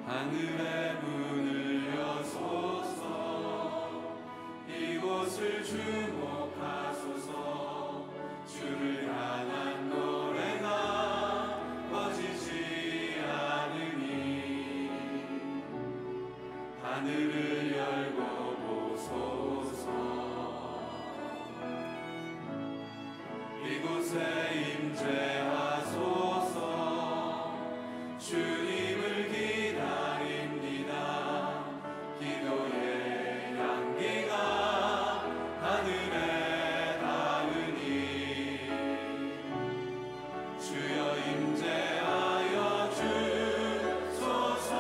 하늘의 문을 여소서. 이곳을 주목하소서. 주를 향한 노래가 꺼지지 않으니 하늘을 열고 보소서. 이곳에 임재하소서. 주님을 기다립니다. 기도의 향기가 하늘에 닿으니 주여 임재하여 주소서.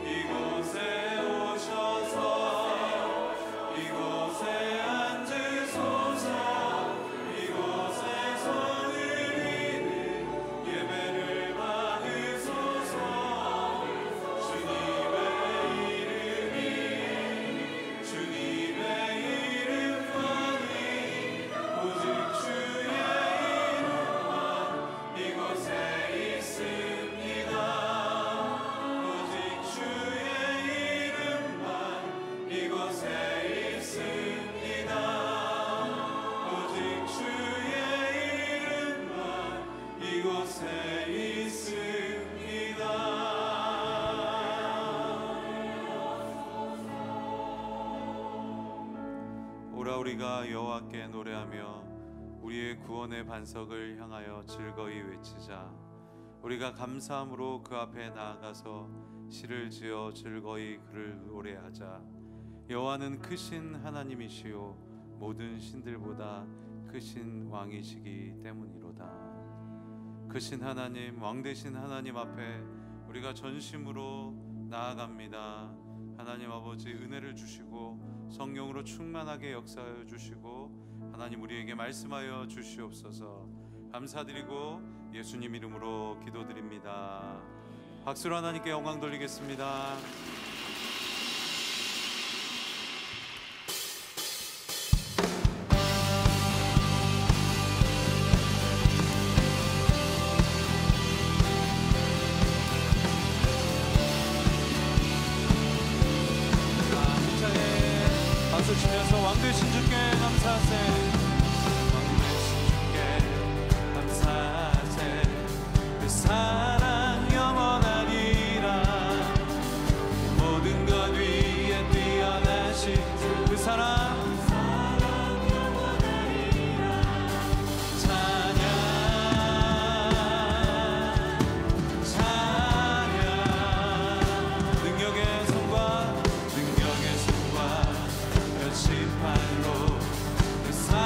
이곳에 오셔서 이곳에 앉으소서. 이곳에서 드리는 예배를 받으소서. 주님의 이름만이 오직 주의 이름만 이곳에 있습니다. 오직 주의 이름만 이곳에 있습니다. 오직 주의 이름만 이곳에 있습니다. 오라 우리가 여호와께 노래하며 우리의 구원의 반석을 향하여 즐거이 외치자. 우리가 감사함으로 그 앞에 나아가서 시를 지어 즐거이 그를 노래하자. 여호와는 크신 하나님이시요 모든 신들보다 크신 왕이시기 때문이로다. 크신 하나님, 왕 되신 하나님 앞에 우리가 전심으로 나아갑니다. 하나님 아버지, 은혜를 주시고 성령으로 충만하게 역사하여 주시고 하나님 우리에게 말씀하여 주시옵소서. 감사드리고 예수님 이름으로 기도드립니다. 박수로 하나님께 영광 돌리겠습니다. 박수 치면서 왕 되신 주께 감사하세. 왕 되신 주께 감사하세. 그 사랑 영원하리라. 모든 것 위에 뛰어나신 그 사랑 영원하리라. 찬양 찬양. 능력의 손과 심판로 그 사랑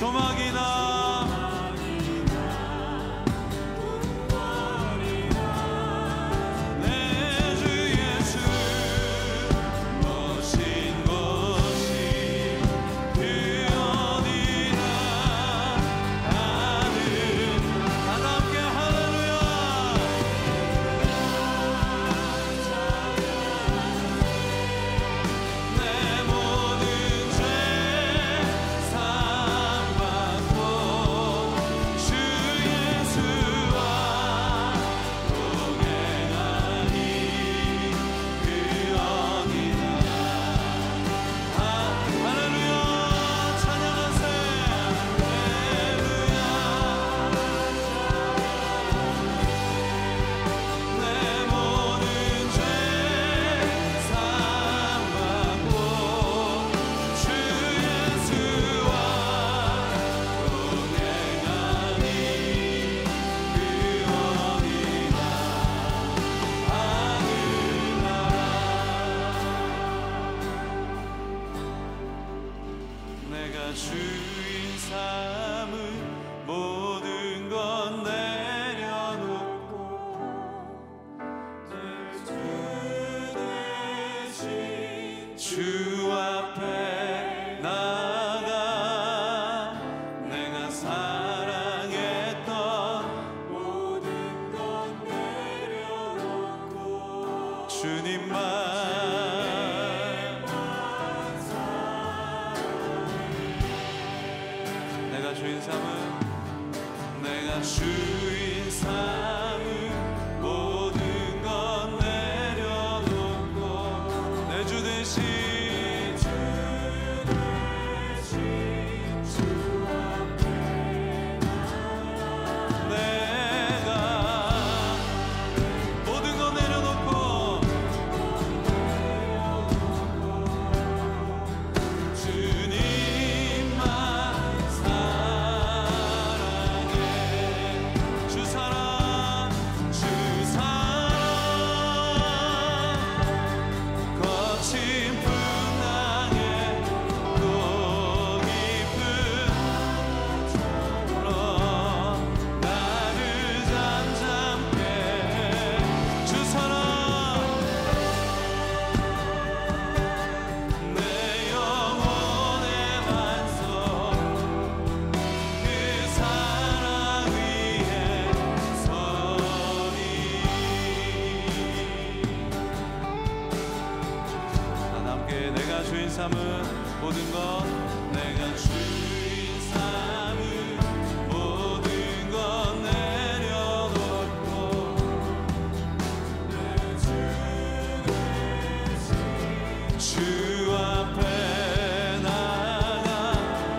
조막이나 내 주 예수 모신 곳이 그 어디나 하늘 다 함께 할렐루야 내 모든 죄 사함받고 주 예수와 동행하니 그 어디나 할렐루야 찬양하세 할렐루야 내 모든 죄 사함받고 주 예수와 동행하니 그 어디나 하늘나라 내가 주인 삼은 모든 건 내려놓고 주 대신 주 앞에 나가 내가 사랑했던 모든 건 내려놓고 주님만 내가 주인 삼은 모든 건 내려놓고 내 주 대신 주 앞에 내가 모든 건 내려놓고 주님만 사랑해 주 사랑 거친 풍랑에 또 깊은 바다처럼 나를 잠잠케 주 사랑 내 영혼의 반석 그 사랑 위에 서리 다 함께 내가 주인 삼은 모든 것 내가 주인 삼은 모든 것 내려놓고 내 주 대신 주 앞에 나가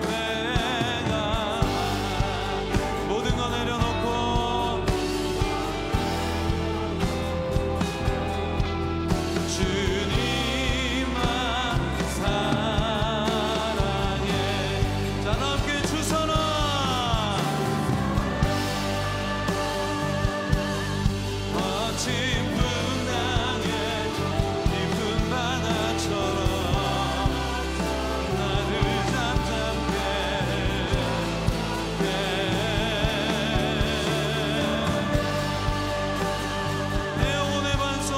내가 모든 거 내려놓고 주님만 사랑해 자 함께 주선아 거친 풍랑에 깊은 바다처럼 나를 잠잠케 내 영혼의 반석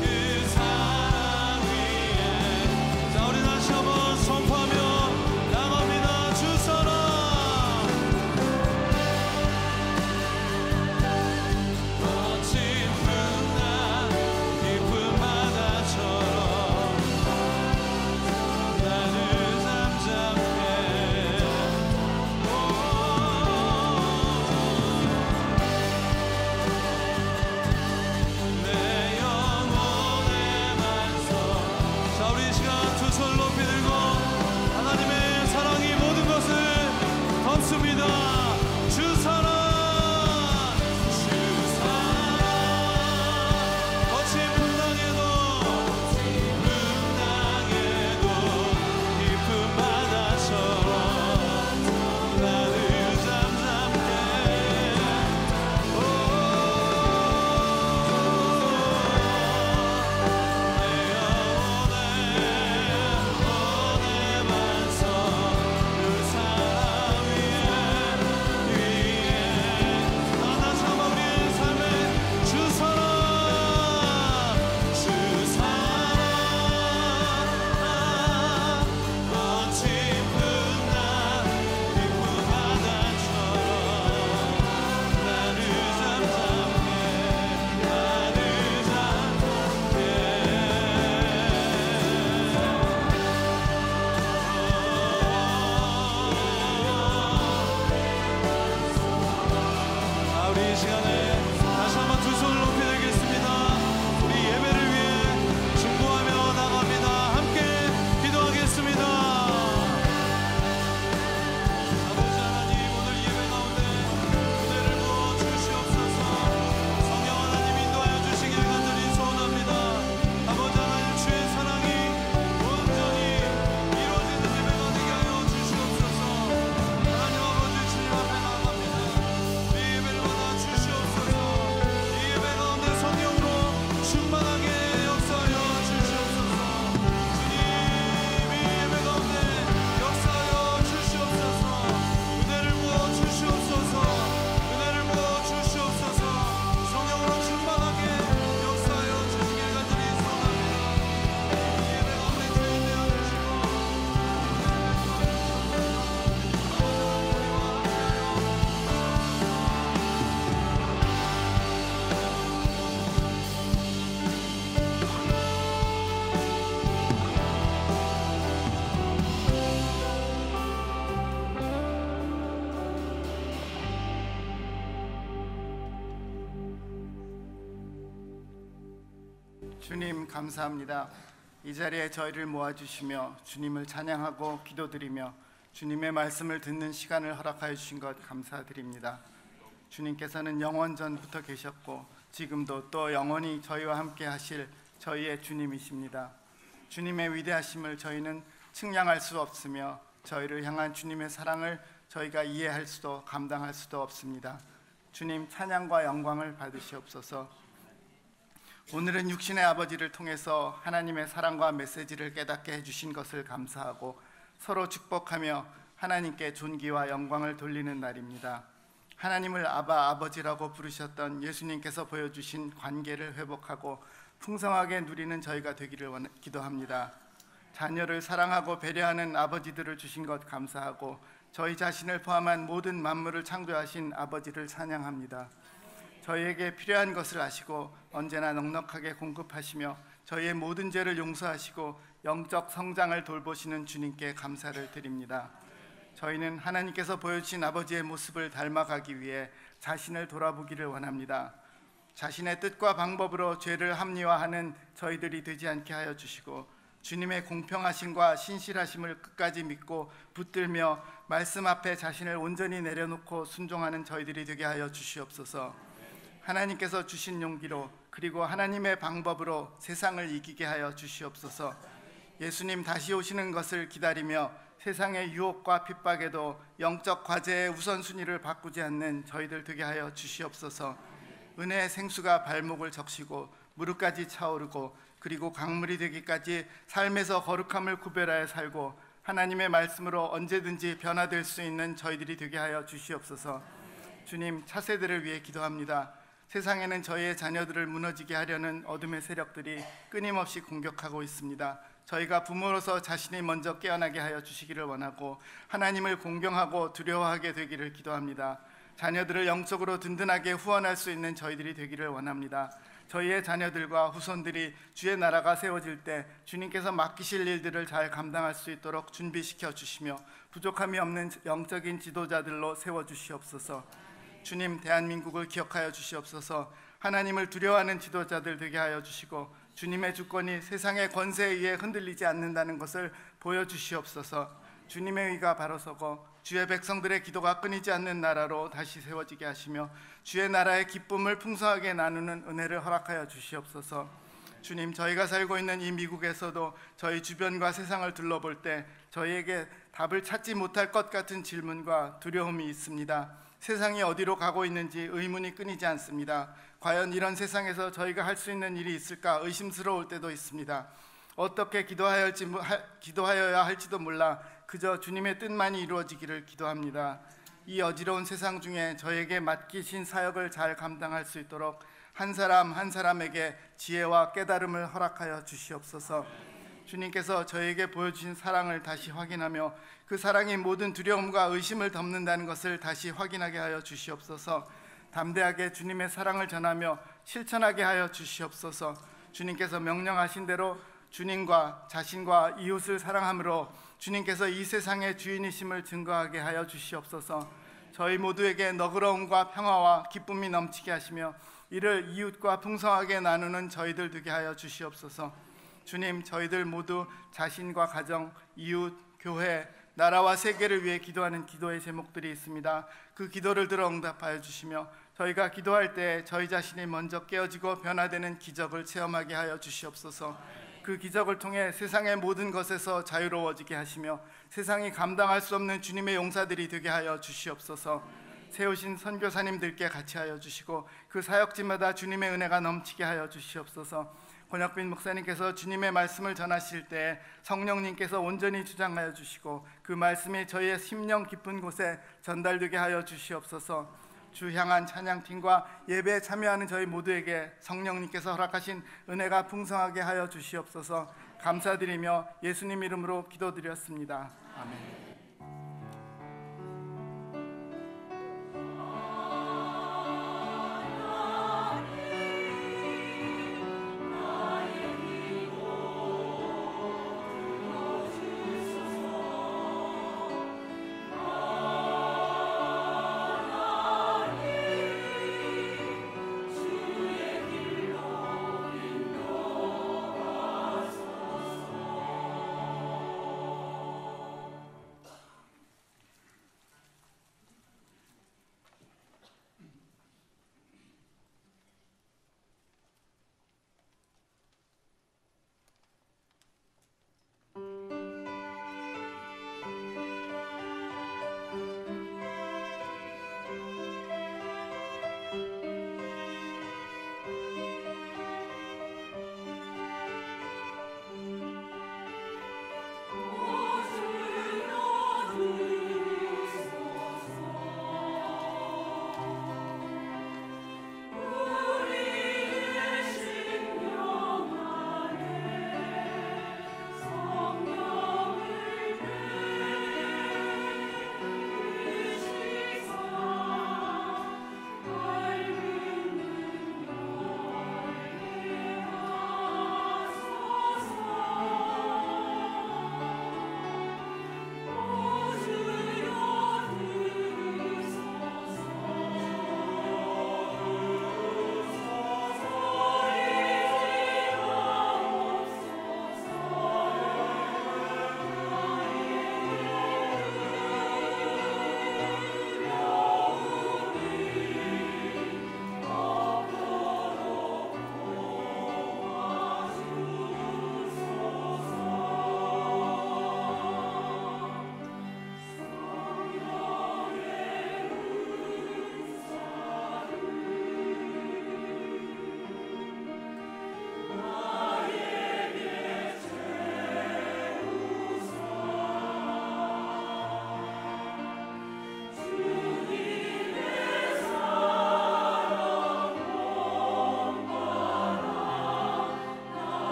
그 사랑 위에 자 우리 다시 한번 선포하며 나갑니다 주선아 주님 감사합니다. 이 자리에 저희를 모아주시며 주님을 찬양하고 기도드리며 주님의 말씀을 듣는 시간을 허락하여 주신 것 감사드립니다. 주님께서는 영원 전부터 계셨고 지금도 또 영원히 저희와 함께 하실 저희의 주님이십니다. 주님의 위대하심을 저희는 측량할 수 없으며 저희를 향한 주님의 사랑을 저희가 이해할 수도 감당할 수도 없습니다. 주님 찬양과 영광을 받으시옵소서. 오늘은 육신의 아버지를 통해서 하나님의 사랑과 메시지를 깨닫게 해주신 것을 감사하고 서로 축복하며 하나님께 존귀와 영광을 돌리는 날입니다. 하나님을 아버지라고 부르셨던 예수님께서 보여주신 관계를 회복하고 풍성하게 누리는 저희가 되기를 기도합니다. 자녀를 사랑하고 배려하는 아버지들을 주신 것 감사하고 저희 자신을 포함한 모든 만물을 창조하신 아버지를 찬양합니다. 저희에게 필요한 것을 아시고 언제나 넉넉하게 공급하시며 저희의 모든 죄를 용서하시고 영적 성장을 돌보시는 주님께 감사를 드립니다. 저희는 하나님께서 보여주신 아버지의 모습을 닮아가기 위해 자신을 돌아보기를 원합니다. 자신의 뜻과 방법으로 죄를 합리화하는 저희들이 되지 않게 하여 주시고 주님의 공평하심과 신실하심을 끝까지 믿고 붙들며 말씀 앞에 자신을 온전히 내려놓고 순종하는 저희들이 되게 하여 주시옵소서. 하나님께서 주신 용기로 그리고 하나님의 방법으로 세상을 이기게 하여 주시옵소서. 예수님 다시 오시는 것을 기다리며 세상의 유혹과 핍박에도 영적 과제의 우선순위를 바꾸지 않는 저희들 되게 하여 주시옵소서. 은혜의 생수가 발목을 적시고 무릎까지 차오르고 그리고 강물이 되기까지 삶에서 거룩함을 구별하여 살고 하나님의 말씀으로 언제든지 변화될 수 있는 저희들이 되게 하여 주시옵소서. 주님 차세대를 위해 기도합니다. 세상에는 저희의 자녀들을 무너지게 하려는 어둠의 세력들이 끊임없이 공격하고 있습니다. 저희가 부모로서 자신이 먼저 깨어나게 하여 주시기를 원하고 하나님을 공경하고 두려워하게 되기를 기도합니다. 자녀들을 영적으로 든든하게 후원할 수 있는 저희들이 되기를 원합니다. 저희의 자녀들과 후손들이 주의 나라가 세워질 때 주님께서 맡기실 일들을 잘 감당할 수 있도록 준비시켜 주시며 부족함이 없는 영적인 지도자들로 세워주시옵소서. 주님 대한민국을 기억하여 주시옵소서. 하나님을 두려워하는 지도자들 되게 하여 주시고 주님의 주권이 세상의 권세에 의해 흔들리지 않는다는 것을 보여주시옵소서. 주님의 의가 바로 서고 주의 백성들의 기도가 끊이지 않는 나라로 다시 세워지게 하시며 주의 나라의 기쁨을 풍성하게 나누는 은혜를 허락하여 주시옵소서. 주님 저희가 살고 있는 이 미국에서도 저희 주변과 세상을 둘러볼 때 저희에게 답을 찾지 못할 것 같은 질문과 두려움이 있습니다. 세상이 어디로 가고 있는지 의문이 끊이지 않습니다. 과연 이런 세상에서 저희가 할 수 있는 일이 있을까 의심스러울 때도 있습니다. 어떻게 기도하여야 할지도 몰라 그저 주님의 뜻만이 이루어지기를 기도합니다. 이 어지러운 세상 중에 저에게 맡기신 사역을 잘 감당할 수 있도록 한 사람 한 사람에게 지혜와 깨달음을 허락하여 주시옵소서. 주님께서 저에게 보여주신 사랑을 다시 확인하며 그 사랑이 모든 두려움과 의심을 덮는다는 것을 다시 확인하게 하여 주시옵소서. 담대하게 주님의 사랑을 전하며 실천하게 하여 주시옵소서. 주님께서 명령하신 대로 주님과 자신과 이웃을 사랑함으로 주님께서 이 세상의 주인이심을 증거하게 하여 주시옵소서. 저희 모두에게 너그러움과 평화와 기쁨이 넘치게 하시며 이를 이웃과 풍성하게 나누는 저희들 되게 하여 주시옵소서. 주님 저희들 모두 자신과 가정, 이웃, 교회, 나라와 세계를 위해 기도하는 기도의 제목들이 있습니다. 그 기도를 들어 응답하여 주시며 저희가 기도할 때 저희 자신이 먼저 깨어지고 변화되는 기적을 체험하게 하여 주시옵소서. 그 기적을 통해 세상의 모든 것에서 자유로워지게 하시며 세상이 감당할 수 없는 주님의 용사들이 되게 하여 주시옵소서. 세우신 선교사님들께 같이 하여 주시고 그 사역지마다 주님의 은혜가 넘치게 하여 주시옵소서. 권혁빈 목사님께서 주님의 말씀을 전하실 때 성령님께서 온전히 주장하여 주시고 그 말씀이 저희의 심령 깊은 곳에 전달되게 하여 주시옵소서. 주 향한 찬양팀과 예배에 참여하는 저희 모두에게 성령님께서 허락하신 은혜가 풍성하게 하여 주시옵소서. 감사드리며 예수님 이름으로 기도드렸습니다. 아멘.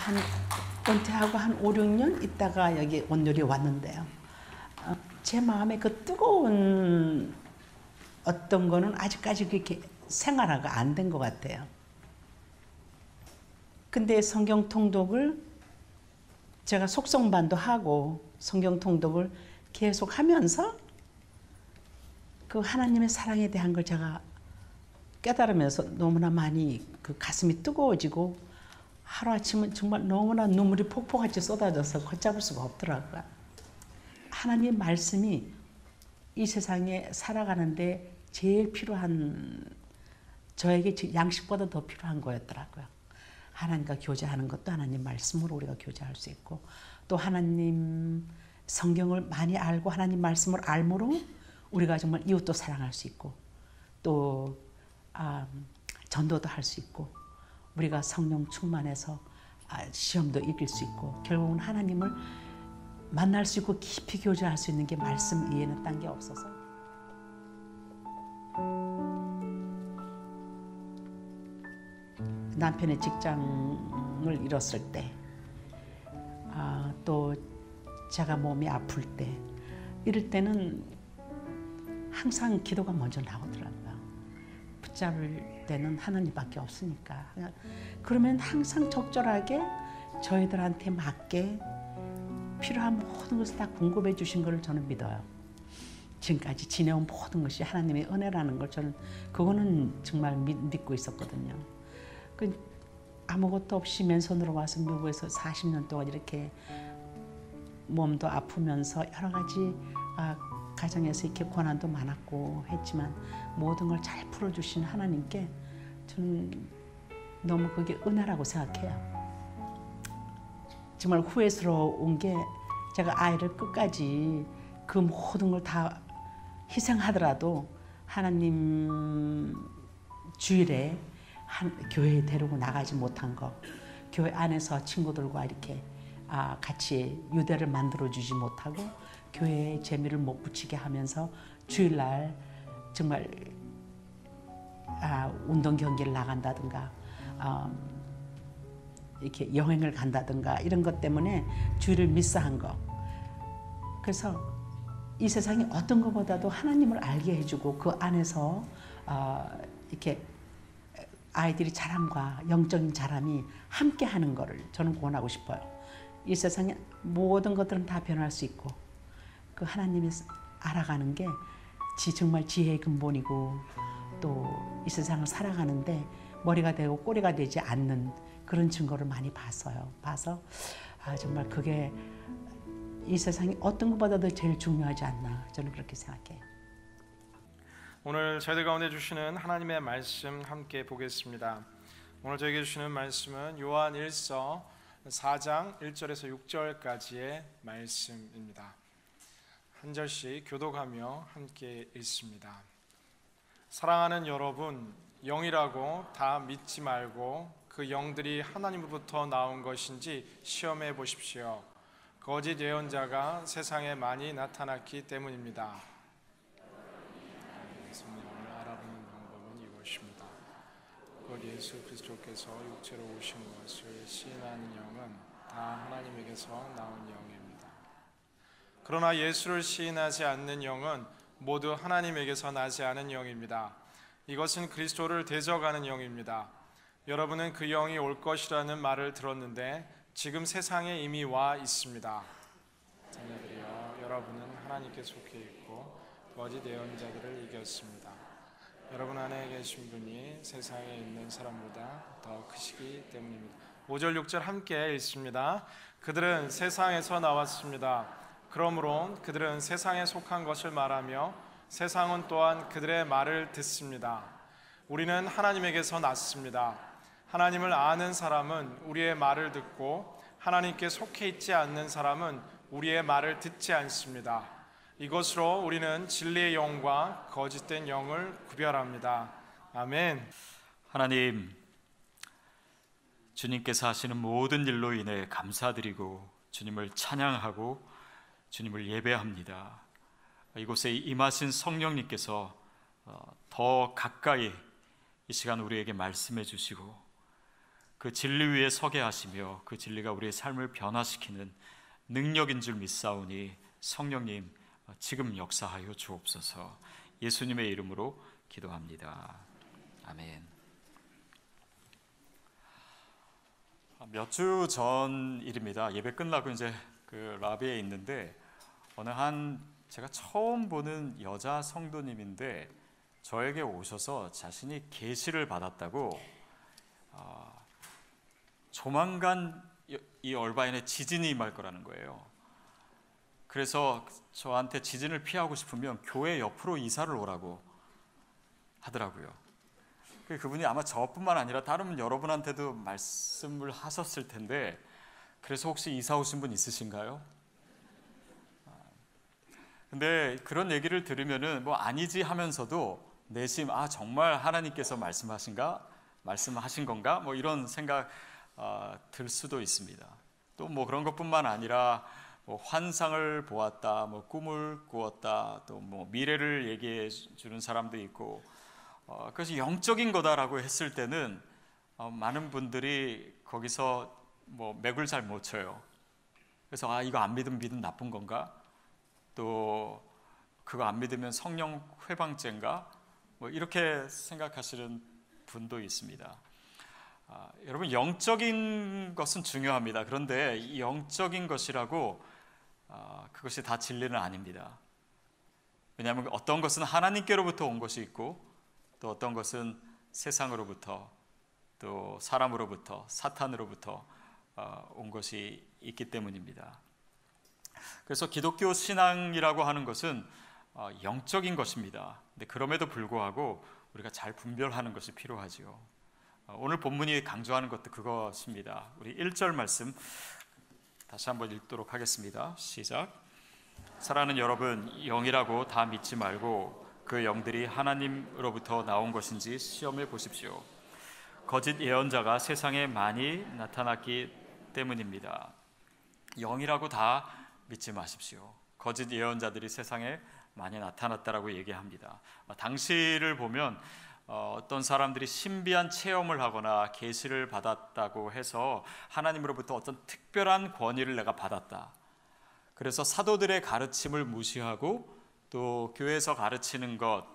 한 은퇴하고 한 5, 6년 있다가 여기 온누리 왔는데요. 제 마음에 그 뜨거운 어떤 거는 아직까지 그렇게 생활화가 안 된 것 같아요. 근데 성경 통독을 제가 속성반도 하고 성경 통독을 계속 하면서 그 하나님의 사랑에 대한 걸 제가 깨달으면서 너무나 많이 그 가슴이 뜨거워지고 하루아침은 정말 너무나 눈물이 폭포같이 쏟아져서 걷잡을 수가 없더라고요. 하나님 말씀이 이 세상에 살아가는데 제일 필요한, 저에게 양식보다 더 필요한 거였더라고요. 하나님과 교제하는 것도 하나님 말씀으로 우리가 교제할 수 있고, 또 하나님 성경을 많이 알고 하나님 말씀을 알므로 우리가 정말 이웃도 사랑할 수 있고, 또 전도도 할 수 있고, 우리가 성령 충만해서 시험도 이길 수 있고, 결국은 하나님을 만날 수 있고 깊이 교제할 수 있는 게 말씀 이해는 딴 게 없어서. 남편의 직장을 잃었을 때, 또 제가 몸이 아플 때, 이럴 때는 항상 기도가 먼저 나오더라고요. 붙잡을 때는 하나님밖에 없으니까. 그러면 항상 적절하게 저희들한테 맞게 필요한 모든 것을 다 공급해 주신 것을 저는 믿어요. 지금까지 지내온 모든 것이 하나님의 은혜라는 걸 저는 그거는 정말 믿고 있었거든요. 아무것도 없이 맨손으로 와서 미국에서 40년 동안 이렇게 몸도 아프면서 여러 가지 가정에서 이렇게 고난도 많았고 했지만 모든 걸 잘 풀어주신 하나님께 저는 너무 그게 은혜라고 생각해요. 정말 후회스러운 게 제가 아이를 끝까지 그 모든 걸 다 희생하더라도 하나님 주일에 교회에 데리고 나가지 못한 거, 교회 안에서 친구들과 이렇게 같이 유대를 만들어주지 못하고 교회에 재미를 못 붙이게 하면서 주일날 정말 운동 경기를 나간다든가 이렇게 여행을 간다든가 이런 것 때문에 주일을 미스한 거. 그래서 이 세상이 어떤 것보다도 하나님을 알게 해주고 그 안에서 이렇게 아이들이 자람과 영적인 자람이 함께 하는 거를 저는 권하고 싶어요. 이 세상에 모든 것들은 다 변할 수 있고 그 하나님이 알아가는 게 정말 지혜의 근본이고 또 이 세상을 살아가는데 머리가 되고 꼬리가 되지 않는 그런 증거를 많이 봐서 정말 그게 이 세상이 어떤 것보다도 제일 중요하지 않나 저는 그렇게 생각해요. 오늘 저희들 가운데 주시는 하나님의 말씀 함께 보겠습니다. 오늘 저에게 주시는 말씀은 요한 1서 4장 1절에서 6절까지의 말씀입니다. 한 절씩 교독하며 함께 읽습니다. 사랑하는 여러분, 영이라고 다 믿지 말고 그 영들이 하나님으로부터 나온 것인지 시험해 보십시오. 거짓 예언자가 세상에 많이 나타났기 때문입니다. 성령을 알아보는 방법은 이것입니다. 곧 예수 그리스도께서 육체로 오신 것을 시인하는 영은 다 하나님에게서 나온 영입니다. 그러나 예수를 시인하지 않는 영은 모두 하나님에게서 나지 않은 영입니다. 이것은 그리스도를 대적하는 영입니다. 여러분은 그 영이 올 것이라는 말을 들었는데 지금 세상에 이미 와 있습니다. 자녀들이여, 여러분은 하나님께 속해 있고 거짓 예언자들을 이겼습니다. 여러분 안에 계신 분이 세상에 있는 사람보다 더 크시기 때문입니다. 5절 6절 함께 읽습니다. 그들은 세상에서 나왔습니다. 그러므로 그들은 세상에 속한 것을 말하며 세상은 또한 그들의 말을 듣습니다. 우리는 하나님에게서 났습니다. 하나님을 아는 사람은 우리의 말을 듣고 하나님께 속해 있지 않는 사람은 우리의 말을 듣지 않습니다. 이것으로 우리는 진리의 영과 거짓된 영을 구별합니다. 아멘. 하나님, 주님께서 하시는 모든 일로 인해 감사드리고 주님을 찬양하고 주님을 예배합니다. 이곳에 임하신 성령님께서 더 가까이 이 시간 우리에게 말씀해 주시고 그 진리 위에 서게 하시며 그 진리가 우리의 삶을 변화시키는 능력인 줄 믿사오니 성령님 지금 역사하여 주옵소서. 예수님의 이름으로 기도합니다. 아멘. 몇 주 전 일입니다. 예배 끝나고 이제 그 라비에 있는데 어느 한 제가 처음 보는 여자 성도님인데 저에게 오셔서 자신이 계시를 받았다고 조만간 이 얼바인에 지진이 임할 거라는 거예요. 그래서 저한테 지진을 피하고 싶으면 교회 옆으로 이사를 오라고 하더라고요. 그분이 아마 저뿐만 아니라 다른 여러분한테도 말씀을 하셨을 텐데, 그래서 혹시 이사 오신 분 있으신가요? 근데 그런 얘기를 들으면은 뭐 아니지 하면서도 내심 정말 하나님께서 말씀하신 건가? 뭐 이런 생각 들 수도 있습니다. 또 뭐 그런 것뿐만 아니라 뭐 환상을 보았다, 뭐 꿈을 꾸었다, 또 뭐 미래를 얘기해 주는 사람도 있고, 그래서 영적인 거다라고 했을 때는 많은 분들이 거기서 뭐 맥을 잘 못 쳐요. 그래서 이거 안 믿으면 나쁜 건가? 또 그거 안 믿으면 성령 회방죄인가? 뭐 이렇게 생각하시는 분도 있습니다. 여러분, 영적인 것은 중요합니다. 그런데 이 영적인 것이라고 그것이 다 진리는 아닙니다. 왜냐하면 어떤 것은 하나님께로부터 온 것이 있고, 또 어떤 것은 세상으로부터, 또 사람으로부터, 사탄으로부터 온 것이 있기 때문입니다. 그래서 기독교 신앙이라고 하는 것은 영적인 것입니다. 근데 그럼에도 불구하고 우리가 잘 분별하는 것이 필요하지요. 오늘 본문이 강조하는 것도 그것입니다. 우리 1절 말씀 다시 한번 읽도록 하겠습니다. 시작. 사랑하는 여러분, 영이라고 다 믿지 말고 그 영들이 하나님으로부터 나온 것인지 시험해 보십시오. 거짓 예언자가 세상에 많이 나타났기 때문입니다. 영이라고 다 믿지 마십시오. 거짓 예언자들이 세상에 많이 나타났다라고 얘기합니다. 당시를 보면 어떤 사람들이 신비한 체험을 하거나 계시를 받았다고 해서 하나님으로부터 어떤 특별한 권위를 내가 받았다, 그래서 사도들의 가르침을 무시하고 또 교회에서 가르치는 것,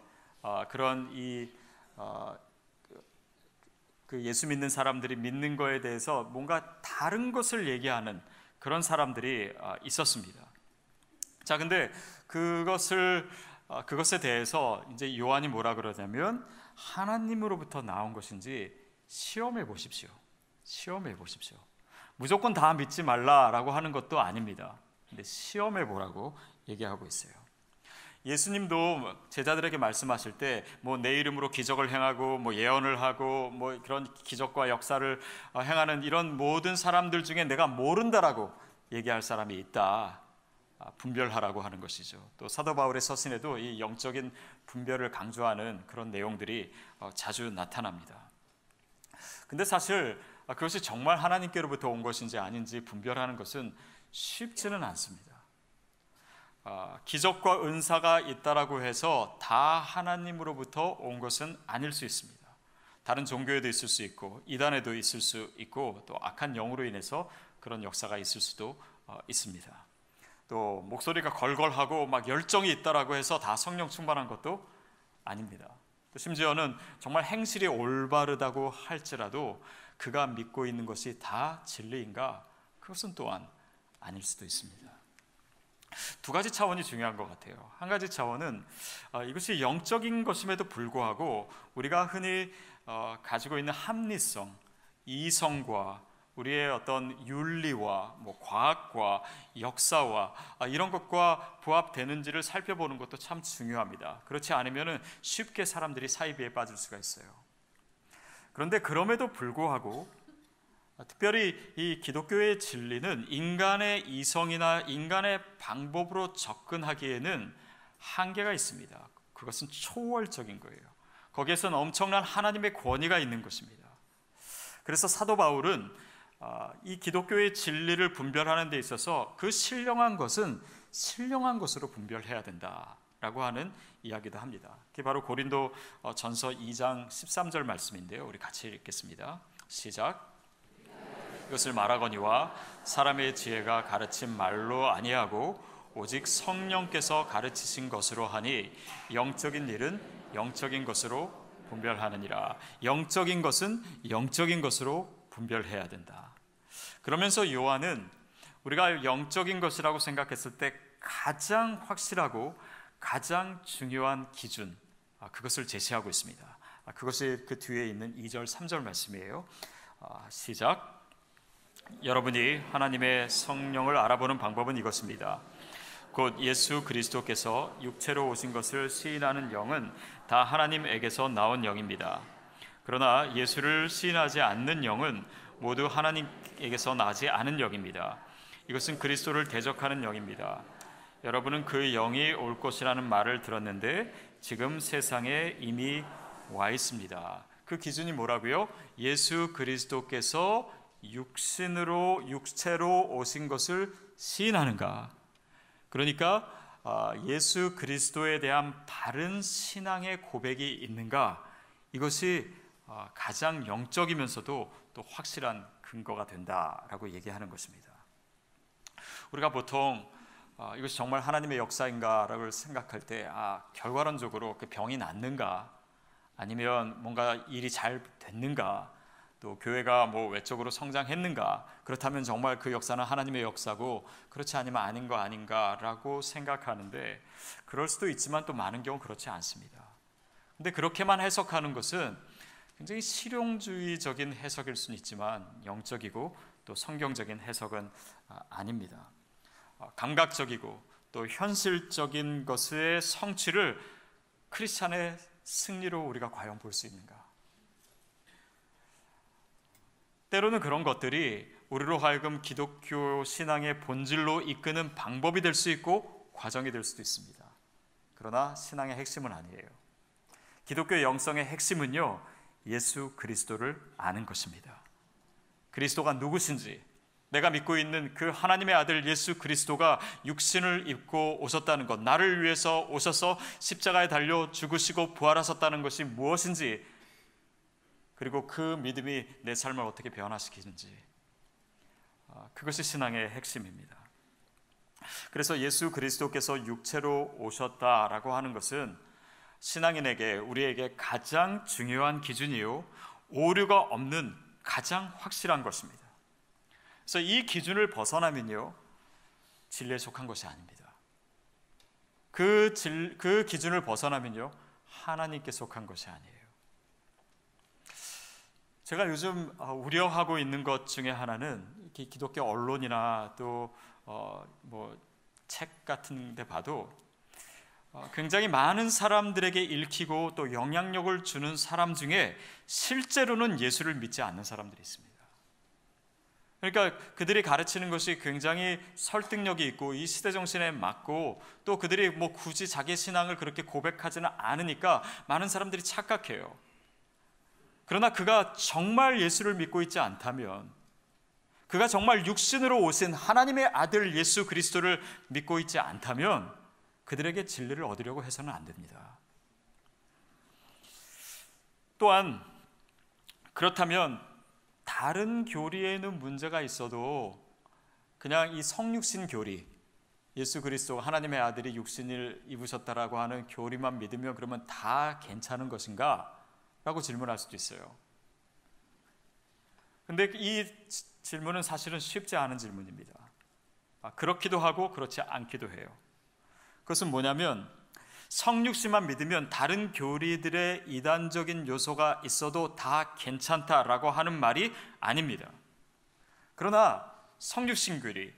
그런 그 예수 믿는 사람들이 믿는 거에 대해서 뭔가 다른 것을 얘기하는 그런 사람들이 있었습니다. 자, 근데 그것에 대해서 이제 요한이 뭐라 그러냐면 하나님으로부터 나온 것인지 시험해 보십시오. 시험해 보십시오. 무조건 다 믿지 말라라고 하는 것도 아닙니다. 근데 시험해 보라고 얘기하고 있어요. 예수님도 제자들에게 말씀하실 때 뭐 내 이름으로 기적을 행하고 뭐 예언을 하고 뭐 그런 기적과 역사를 행하는 이런 모든 사람들 중에 내가 모른다라고 얘기할 사람이 있다, 분별하라고 하는 것이죠. 또 사도 바울의 서신에도 이 영적인 분별을 강조하는 그런 내용들이 자주 나타납니다. 근데 사실 그것이 정말 하나님께로부터 온 것인지 아닌지 분별하는 것은 쉽지는 않습니다. 기적과 은사가 있다라고 해서 다 하나님으로부터 온 것은 아닐 수 있습니다. 다른 종교에도 있을 수 있고 이단에도 있을 수 있고 또 악한 영으로 인해서 그런 역사가 있을 수도 있습니다. 또 목소리가 걸걸하고 막 열정이 있다라고 해서 다 성령 충만한 것도 아닙니다. 또 심지어는 정말 행실이 올바르다고 할지라도 그가 믿고 있는 것이 다 진리인가? 그것은 또한 아닐 수도 있습니다. 두 가지 차원이 중요한 것 같아요. 한 가지 차원은 이것이 영적인 것임에도 불구하고 우리가 흔히 가지고 있는 합리성, 이성과 우리의 어떤 윤리와 뭐 과학과 역사와 이런 것과 부합되는지를 살펴보는 것도 참 중요합니다. 그렇지 않으면 쉽게 사람들이 사이비에 빠질 수가 있어요. 그런데 그럼에도 불구하고 특별히 이 기독교의 진리는 인간의 이성이나 인간의 방법으로 접근하기에는 한계가 있습니다. 그것은 초월적인 거예요. 거기에서는 엄청난 하나님의 권위가 있는 것입니다. 그래서 사도 바울은 이 기독교의 진리를 분별하는 데 있어서 그 신령한 것은 신령한 것으로 분별해야 된다라고 하는 이야기도 합니다. 그게 바로 고린도 전서 2장 13절 말씀인데요. 우리 같이 읽겠습니다. 시작. 이것을 말하거니와 사람의 지혜가 가르친 말로 아니하고 오직 성령께서 가르치신 것으로 하니 영적인 일은 영적인 것으로 분별하느니라. 영적인 것은 영적인 것으로 분별해야 된다. 그러면서 요한은 우리가 영적인 것이라고 생각했을 때 가장 확실하고 가장 중요한 기준, 그것을 제시하고 있습니다. 그것이 그 뒤에 있는 2절 3절 말씀이에요. 시작. 여러분이 하나님의 성령을 알아보는 방법은 이것입니다. 곧 예수 그리스도께서 육체로 오신 것을 시인하는 영은 다 하나님에게서 나온 영입니다. 그러나 예수를 시인하지 않는 영은 모두 하나님에게서 나지 않은 영입니다. 이것은 그리스도를 대적하는 영입니다. 여러분은 그 영이 올 것이라는 말을 들었는데 지금 세상에 이미 와 있습니다. 그 기준이 뭐라고요? 예수 그리스도께서 육체로 오신 것을 시인하는가? 그러니까 예수 그리스도에 대한 바른 신앙의 고백이 있는가? 이것이 가장 영적이면서도 또 확실한 근거가 된다라고 얘기하는 것입니다. 우리가 보통 이것이 정말 하나님의 역사인가라고 생각할 때 결과론적으로 그 병이 낫는가, 아니면 뭔가 일이 잘 됐는가, 또 교회가 뭐 외적으로 성장했는가, 그렇다면 정말 그 역사는 하나님의 역사고 그렇지 않으면 아닌 거 아닌가라고 생각하는데, 그럴 수도 있지만 또 많은 경우 그렇지 않습니다. 근데 그렇게만 해석하는 것은 굉장히 실용주의적인 해석일 수는 있지만 영적이고 또 성경적인 해석은 아닙니다. 감각적이고 또 현실적인 것의 성취를 크리스찬의 승리로 우리가 과연 볼 수 있는가? 때로는 그런 것들이 우리로 하여금 기독교 신앙의 본질로 이끄는 방법이 될 수 있고 과정이 될 수도 있습니다. 그러나 신앙의 핵심은 아니에요. 기독교 영성의 핵심은요, 예수 그리스도를 아는 것입니다. 그리스도가 누구신지, 내가 믿고 있는 그 하나님의 아들 예수 그리스도가 육신을 입고 오셨다는 것, 나를 위해서 오셔서 십자가에 달려 죽으시고 부활하셨다는 것이 무엇인지, 그리고 그 믿음이 내 삶을 어떻게 변화시키는지, 그것이 신앙의 핵심입니다. 그래서 예수 그리스도께서 육체로 오셨다라고 하는 것은 신앙인에게, 우리에게 가장 중요한 기준이요, 오류가 없는 가장 확실한 것입니다. 그래서 이 기준을 벗어나면요, 진리에 속한 것이 아닙니다. 그 기준을 벗어나면요, 하나님께 속한 것이 아니에요. 제가 요즘 우려하고 있는 것 중에 하나는 기독교 언론이나 또 책 같은 데 봐도 굉장히 많은 사람들에게 읽히고 또 영향력을 주는 사람 중에 실제로는 예수를 믿지 않는 사람들이 있습니다. 그러니까 그들이 가르치는 것이 굉장히 설득력이 있고 이 시대 정신에 맞고, 또 그들이 뭐 굳이 자기 신앙을 그렇게 고백하지는 않으니까 많은 사람들이 착각해요. 그러나 그가 정말 예수를 믿고 있지 않다면, 그가 정말 육신으로 오신 하나님의 아들 예수 그리스도를 믿고 있지 않다면 그들에게 진리를 얻으려고 해서는 안 됩니다. 또한 그렇다면 다른 교리에는 문제가 있어도 그냥 이 성육신 교리, 예수 그리스도가 하나님의 아들이 육신을 입으셨다라고 하는 교리만 믿으면 그러면 다 괜찮은 것인가? 라고 질문할 수도 있어요. 근데 이 질문은 사실은 쉽지 않은 질문입니다. 그렇기도 하고 그렇지 않기도 해요. 그것은 뭐냐면, 성육신만 믿으면 다른 교리들의 이단적인 요소가 있어도 다 괜찮다라고 하는 말이 아닙니다. 그러나 성육신 교리,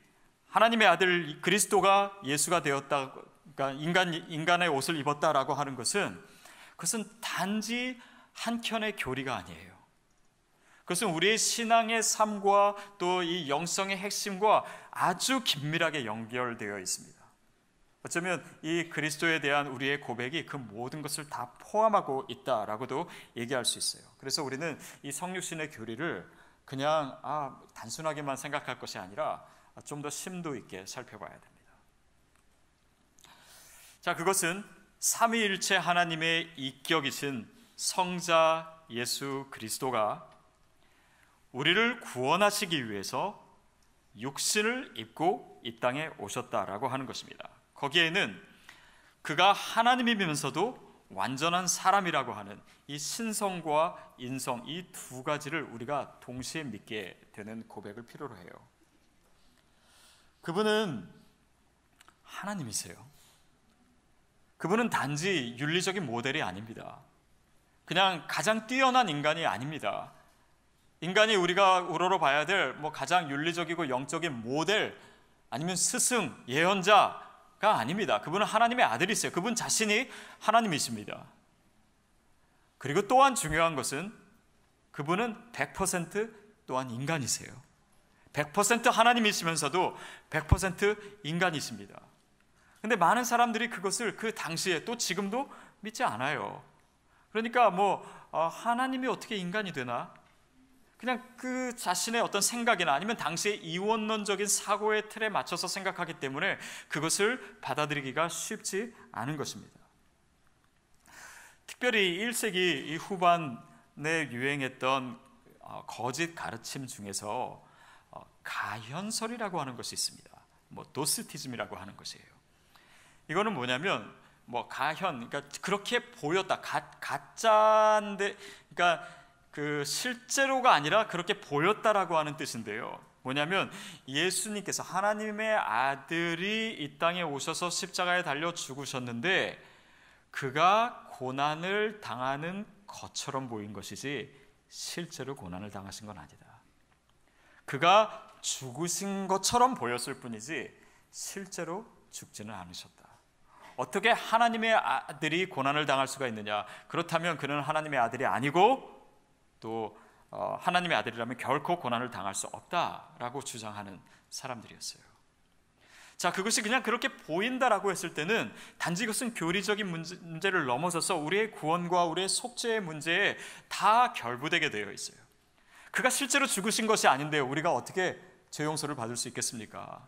하나님의 아들 그리스도가 예수가 되었다, 그러니까 인간의 옷을 입었다라고 하는 것은, 그것은 단지 한켠의 교리가 아니에요. 그것은 우리의 신앙의 삶과 또 이 영성의 핵심과 아주 긴밀하게 연결되어 있습니다. 어쩌면 이 그리스도에 대한 우리의 고백이 그 모든 것을 다 포함하고 있다라고도 얘기할 수 있어요. 그래서 우리는 이 성육신의 교리를 그냥 단순하게만 생각할 것이 아니라 좀 더 심도 있게 살펴봐야 됩니다. 자, 그것은 삼위일체 하나님의 이격이신 성자 예수 그리스도가 우리를 구원하시기 위해서 육신을 입고 이 땅에 오셨다라고 하는 것입니다. 거기에는 그가 하나님이면서도 완전한 사람이라고 하는 이 신성과 인성, 이 두 가지를 우리가 동시에 믿게 되는 고백을 필요로 해요. 그분은 하나님이세요. 그분은 단지 윤리적인 모델이 아닙니다. 그냥 가장 뛰어난 인간이 아닙니다. 인간이 우리가 우러러 봐야 될 가장 윤리적이고 영적인 모델 아니면 스승, 예언자가 아닙니다. 그분은 하나님의 아들이세요. 그분 자신이 하나님이십니다. 그리고 또한 중요한 것은 그분은 100% 또한 인간이세요. 100% 하나님이시면서도 100% 인간이십니다. 근데 많은 사람들이 그것을 그 당시에 또 지금도 믿지 않아요. 그러니까 하나님이 어떻게 인간이 되나? 그냥 그 자신의 어떤 생각이나 아니면 당시의 이원론적인 사고의 틀에 맞춰서 생각하기 때문에 그것을 받아들이기가 쉽지 않은 것입니다. 특별히 1세기 이 후반에 유행했던 거짓 가르침 중에서 가현설이라고 하는 것이 있습니다. 노스티즘이라고 하는 것이에요. 이거는 뭐냐면 그러니까 그렇게 보였다, 가짜인데, 그러니까 그 실제로가 아니라 그렇게 보였다라고 하는 뜻인데요. 뭐냐면 예수님께서 하나님의 아들이 이 땅에 오셔서 십자가에 달려 죽으셨는데 그가 고난을 당하는 것처럼 보인 것이지 실제로 고난을 당하신 건 아니다. 그가 죽으신 것처럼 보였을 뿐이지 실제로 죽지는 않으셨다. 어떻게 하나님의 아들이 고난을 당할 수가 있느냐? 그렇다면 그는 하나님의 아들이 아니고 또 하나님의 아들이라면 결코 고난을 당할 수 없다라고 주장하는 사람들이었어요. 자, 그것이 그냥 그렇게 보인다라고 했을 때는 단지 그것은 교리적인 문제를 넘어서서 우리의 구원과 우리의 속죄의 문제에 다 결부되게 되어 있어요. 그가 실제로 죽으신 것이 아닌데요, 우리가 어떻게 죄 용서를 받을 수 있겠습니까?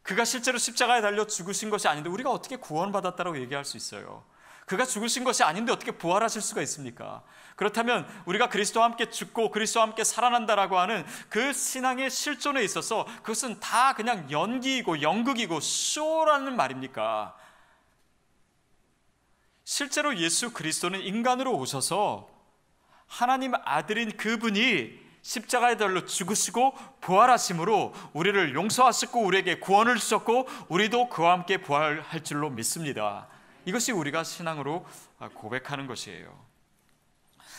그가 실제로 십자가에 달려 죽으신 것이 아닌데 우리가 어떻게 구원받았다라고 얘기할 수 있어요? 그가 죽으신 것이 아닌데 어떻게 부활하실 수가 있습니까? 그렇다면 우리가 그리스도와 함께 죽고 그리스도와 함께 살아난다라고 하는 그 신앙의 실존에 있어서 그것은 다 그냥 연기이고 연극이고 쇼라는 말입니까? 실제로 예수 그리스도는 인간으로 오셔서 하나님 아들인 그분이 십자가에 달려 죽으시고 부활하심으로 우리를 용서하셨고 우리에게 구원을 주셨고 우리도 그와 함께 부활할 줄로 믿습니다. 이것이 우리가 신앙으로 고백하는 것이에요.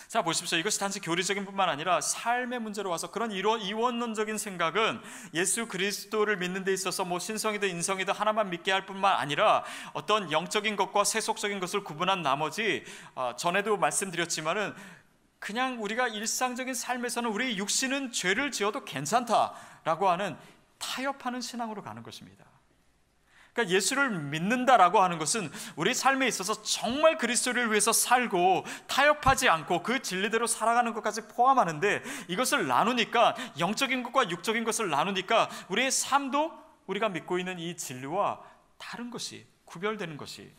자, 보십시오. 이것이 단지 교리적인 뿐만 아니라 삶의 문제로 와서 그런 이원론적인 생각은 예수 그리스도를 믿는 데 있어서 신성이든 인성이든 하나만 믿게 할 뿐만 아니라 어떤 영적인 것과 세속적인 것을 구분한 나머지 전에도 말씀드렸지만은 그냥 우리가 일상적인 삶에서는 우리 육신은 죄를 지어도 괜찮다라고 하는 타협하는 신앙으로 가는 것입니다. 그러니까 예수를 믿는다라고 하는 것은 우리 삶에 있어서 정말 그리스도를 위해서 살고 타협하지 않고 그 진리대로 살아가는 것까지 포함하는데 이것을 나누니까 영적인 것과 육적인 것을 나누니까 우리의 삶도 우리가 믿고 있는 이 진리와 다른 것이 구별되는 것이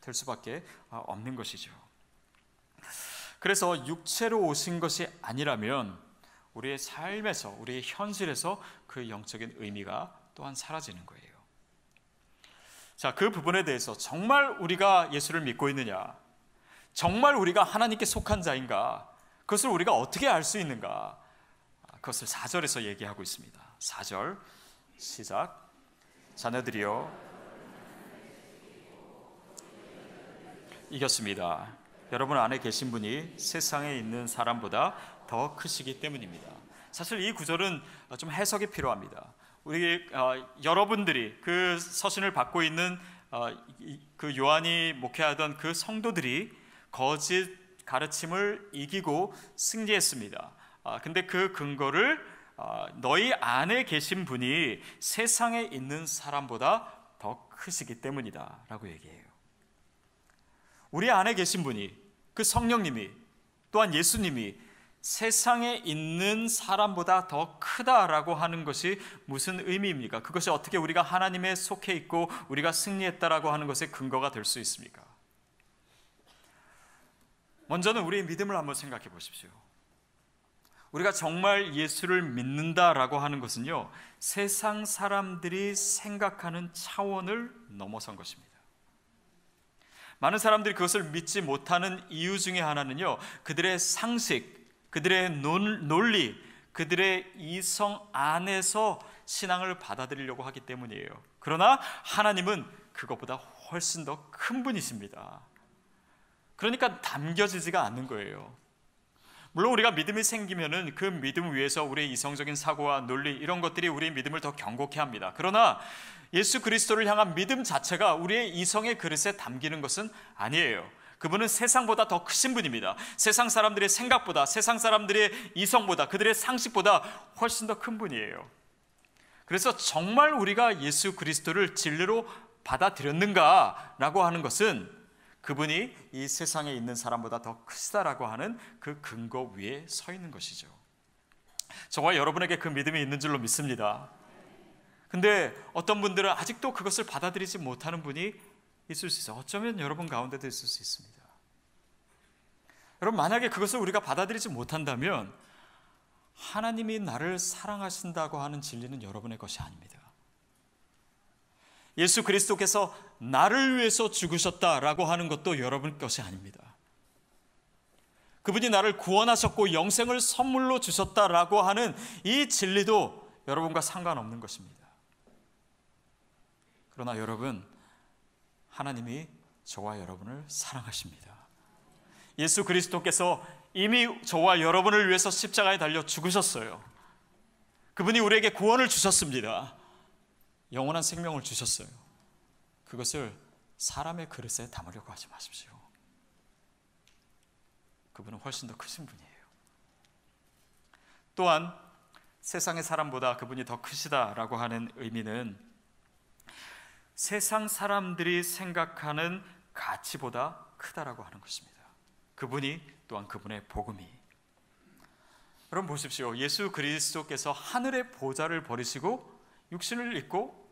될 수밖에 없는 것이죠. 그래서 육체로 오신 것이 아니라면 우리의 삶에서 우리의 현실에서 그 영적인 의미가 또한 사라지는 거예요. 자, 그 부분에 대해서 정말 우리가 예수를 믿고 있느냐, 정말 우리가 하나님께 속한 자인가, 그것을 우리가 어떻게 알 수 있는가, 그것을 4절에서 얘기하고 있습니다. 4절 시작. 자녀들이여 이겼습니다. 여러분 안에 계신 분이 세상에 있는 사람보다 더 크시기 때문입니다. 사실 이 구절은 좀 해석이 필요합니다. 우리 여러분들이 그 서신을 받고 있는 그 요한이 목회하던 그 성도들이 거짓 가르침을 이기고 승리했습니다. 근데 그 근거를 너희 안에 계신 분이 세상에 있는 사람보다 더 크시기 때문이다 라고 얘기해요. 우리 안에 계신 분이, 그 성령님이, 또한 예수님이 세상에 있는 사람보다 더 크다라고 하는 것이 무슨 의미입니까? 그것이 어떻게 우리가 하나님에 속해 있고 우리가 승리했다라고 하는 것의 근거가 될 수 있습니까? 먼저는 우리의 믿음을 한번 생각해 보십시오. 우리가 정말 예수를 믿는다라고 하는 것은요, 세상 사람들이 생각하는 차원을 넘어선 것입니다. 많은 사람들이 그것을 믿지 못하는 이유 중에 하나는요, 그들의 상식, 그들의 논리, 그들의 이성 안에서 신앙을 받아들이려고 하기 때문이에요. 그러나 하나님은 그것보다 훨씬 더 큰 분이십니다. 그러니까 담겨지지가 않는 거예요. 물론 우리가 믿음이 생기면은 그 믿음 위에서 우리의 이성적인 사고와 논리 이런 것들이 우리의 믿음을 더 견고케 합니다. 그러나 예수 그리스도를 향한 믿음 자체가 우리의 이성의 그릇에 담기는 것은 아니에요. 그분은 세상보다 더 크신 분입니다. 세상 사람들의 생각보다, 세상 사람들의 이성보다, 그들의 상식보다 훨씬 더 큰 분이에요. 그래서 정말 우리가 예수 그리스도를 진리로 받아들였는가라고 하는 것은 그분이 이 세상에 있는 사람보다 더 크시다라고 하는 그 근거 위에 서 있는 것이죠. 저와 여러분에게 그 믿음이 있는 줄로 믿습니다. 근데 어떤 분들은 아직도 그것을 받아들이지 못하는 분이 있을 수 있어요. 어쩌면 여러분 가운데도 있을 수 있습니다. 여러분, 만약에 그것을 우리가 받아들이지 못한다면 하나님이 나를 사랑하신다고 하는 진리는 여러분의 것이 아닙니다. 예수 그리스도께서 나를 위해서 죽으셨다라고 하는 것도 여러분 것이 아닙니다. 그분이 나를 구원하셨고 영생을 선물로 주셨다라고 하는 이 진리도 여러분과 상관없는 것입니다. 그러나 여러분, 하나님이 저와 여러분을 사랑하십니다. 예수 그리스도께서 이미 저와 여러분을 위해서 십자가에 달려 죽으셨어요. 그분이 우리에게 구원을 주셨습니다. 영원한 생명을 주셨어요. 그것을 사람의 그릇에 담으려고 하지 마십시오. 그분은 훨씬 더 크신 분이에요. 또한 세상의 사람보다 그분이 더 크시다라고 하는 의미는 세상 사람들이 생각하는 가치보다 크다라고 하는 것입니다. 그분이 또한 그분의 복음이. 여러분 보십시오. 예수 그리스도께서 하늘의 보좌를 버리시고 육신을 입고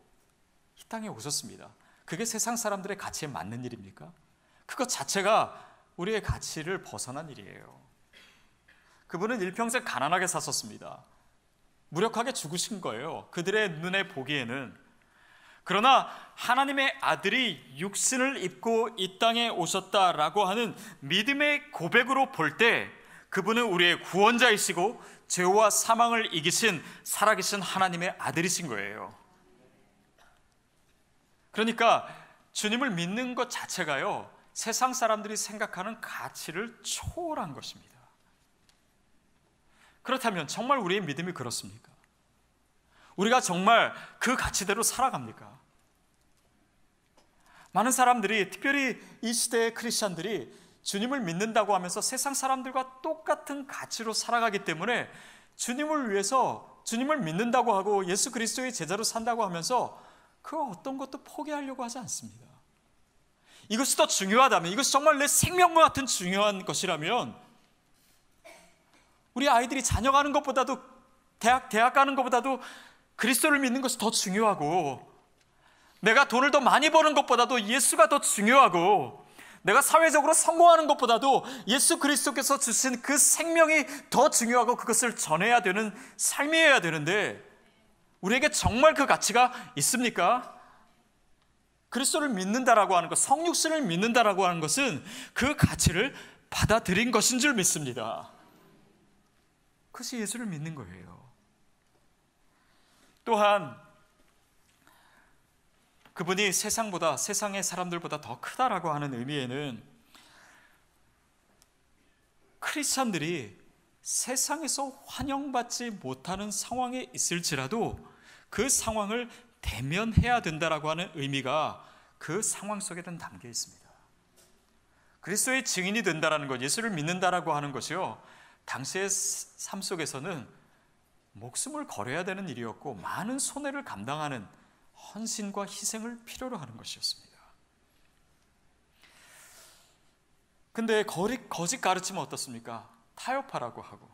이 땅에 오셨습니다. 그게 세상 사람들의 가치에 맞는 일입니까? 그것 자체가 우리의 가치를 벗어난 일이에요. 그분은 일평생 가난하게 사셨습니다. 무력하게 죽으신 거예요. 그들의 눈에 보기에는. 그러나 하나님의 아들이 육신을 입고 이 땅에 오셨다라고 하는 믿음의 고백으로 볼 때 그분은 우리의 구원자이시고 죄와 사망을 이기신 살아계신 하나님의 아들이신 거예요. 그러니까 주님을 믿는 것 자체가요, 세상 사람들이 생각하는 가치를 초월한 것입니다. 그렇다면 정말 우리의 믿음이 그렇습니까? 우리가 정말 그 가치대로 살아갑니까? 많은 사람들이, 특별히 이 시대의 크리스찬들이 주님을 믿는다고 하면서 세상 사람들과 똑같은 가치로 살아가기 때문에 주님을 위해서, 주님을 믿는다고 하고 예수 그리스도의 제자로 산다고 하면서 그 어떤 것도 포기하려고 하지 않습니다. 이것이 더 중요하다면, 이것이 정말 내 생명과 같은 중요한 것이라면 우리 아이들이 자녀 가는 것보다도, 대학 가는 것보다도 그리스도를 믿는 것이 더 중요하고, 내가 돈을 더 많이 버는 것보다도 예수가 더 중요하고, 내가 사회적으로 성공하는 것보다도 예수 그리스도께서 주신 그 생명이 더 중요하고 그것을 전해야 되는 삶이어야 되는데 우리에게 정말 그 가치가 있습니까? 그리스도를 믿는다라고 하는 것, 성육신을 믿는다라고 하는 것은 그 가치를 받아들인 것인 줄 믿습니다. 그것이 예수를 믿는 거예요. 또한 그분이 세상보다, 세상의 사람들보다 더 크다라고 하는 의미에는 크리스찬들이 세상에서 환영받지 못하는 상황에 있을지라도 그 상황을 대면해야 된다라고 하는 의미가 그 상황 속에는 담겨 있습니다. 그리스도의 증인이 된다라는 것, 예수를 믿는다라고 하는 것이요, 당시의 삶 속에서는 목숨을 걸어야 되는 일이었고 많은 손해를 감당하는 헌신과 희생을 필요로 하는 것이었습니다. 근데 거짓 가르치면 어떻습니까? 타협하라고 하고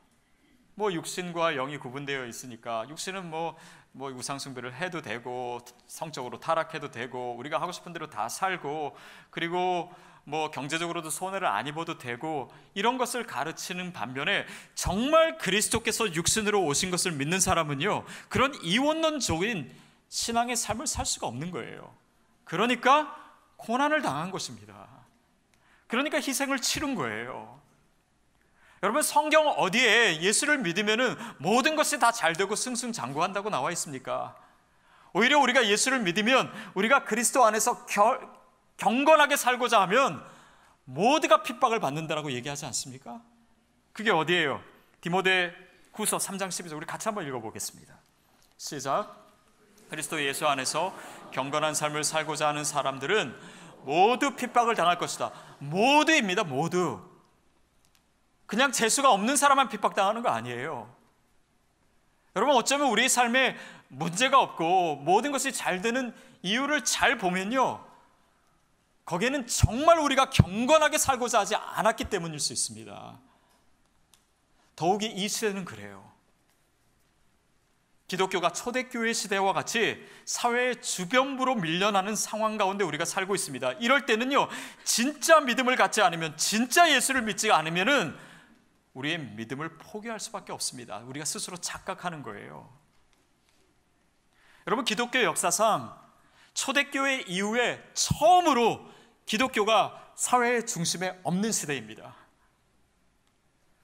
뭐 육신과 영이 구분되어 있으니까 육신은 뭐 우상숭배를 해도 되고 성적으로 타락해도 되고 우리가 하고 싶은 대로 다 살고 그리고 뭐 경제적으로도 손해를 안 입어도 되고 이런 것을 가르치는 반면에 정말 그리스도께서 육신으로 오신 것을 믿는 사람은요, 그런 이원론적인 신앙의 삶을 살 수가 없는 거예요. 그러니까 고난을 당한 것입니다. 그러니까 희생을 치른 거예요. 여러분, 성경 어디에 예수를 믿으면은 모든 것이 다 잘 되고 승승장구한다고 나와 있습니까? 오히려 우리가 예수를 믿으면 우리가 그리스도 안에서 경건하게 살고자 하면 모두가 핍박을 받는다라고 얘기하지 않습니까? 그게 어디예요? 디모데후서 3장 12절 우리 같이 한번 읽어보겠습니다. 시작. 그리스도 예수 안에서 경건한 삶을 살고자 하는 사람들은 모두 핍박을 당할 것이다. 모두입니다. 모두. 그냥 재수가 없는 사람만 핍박당하는 거 아니에요. 여러분, 어쩌면 우리의 삶에 문제가 없고 모든 것이 잘 되는 이유를 잘 보면요, 거기에는 정말 우리가 경건하게 살고자 하지 않았기 때문일 수 있습니다. 더욱이 이 시대는 그래요. 기독교가 초대교회 시대와 같이 사회의 주변부로 밀려나는 상황 가운데 우리가 살고 있습니다. 이럴 때는요, 진짜 믿음을 갖지 않으면, 진짜 예수를 믿지 않으면은 우리의 믿음을 포기할 수밖에 없습니다. 우리가 스스로 착각하는 거예요. 여러분, 기독교 역사상 초대교회 이후에 처음으로 기독교가 사회의 중심에 없는 시대입니다.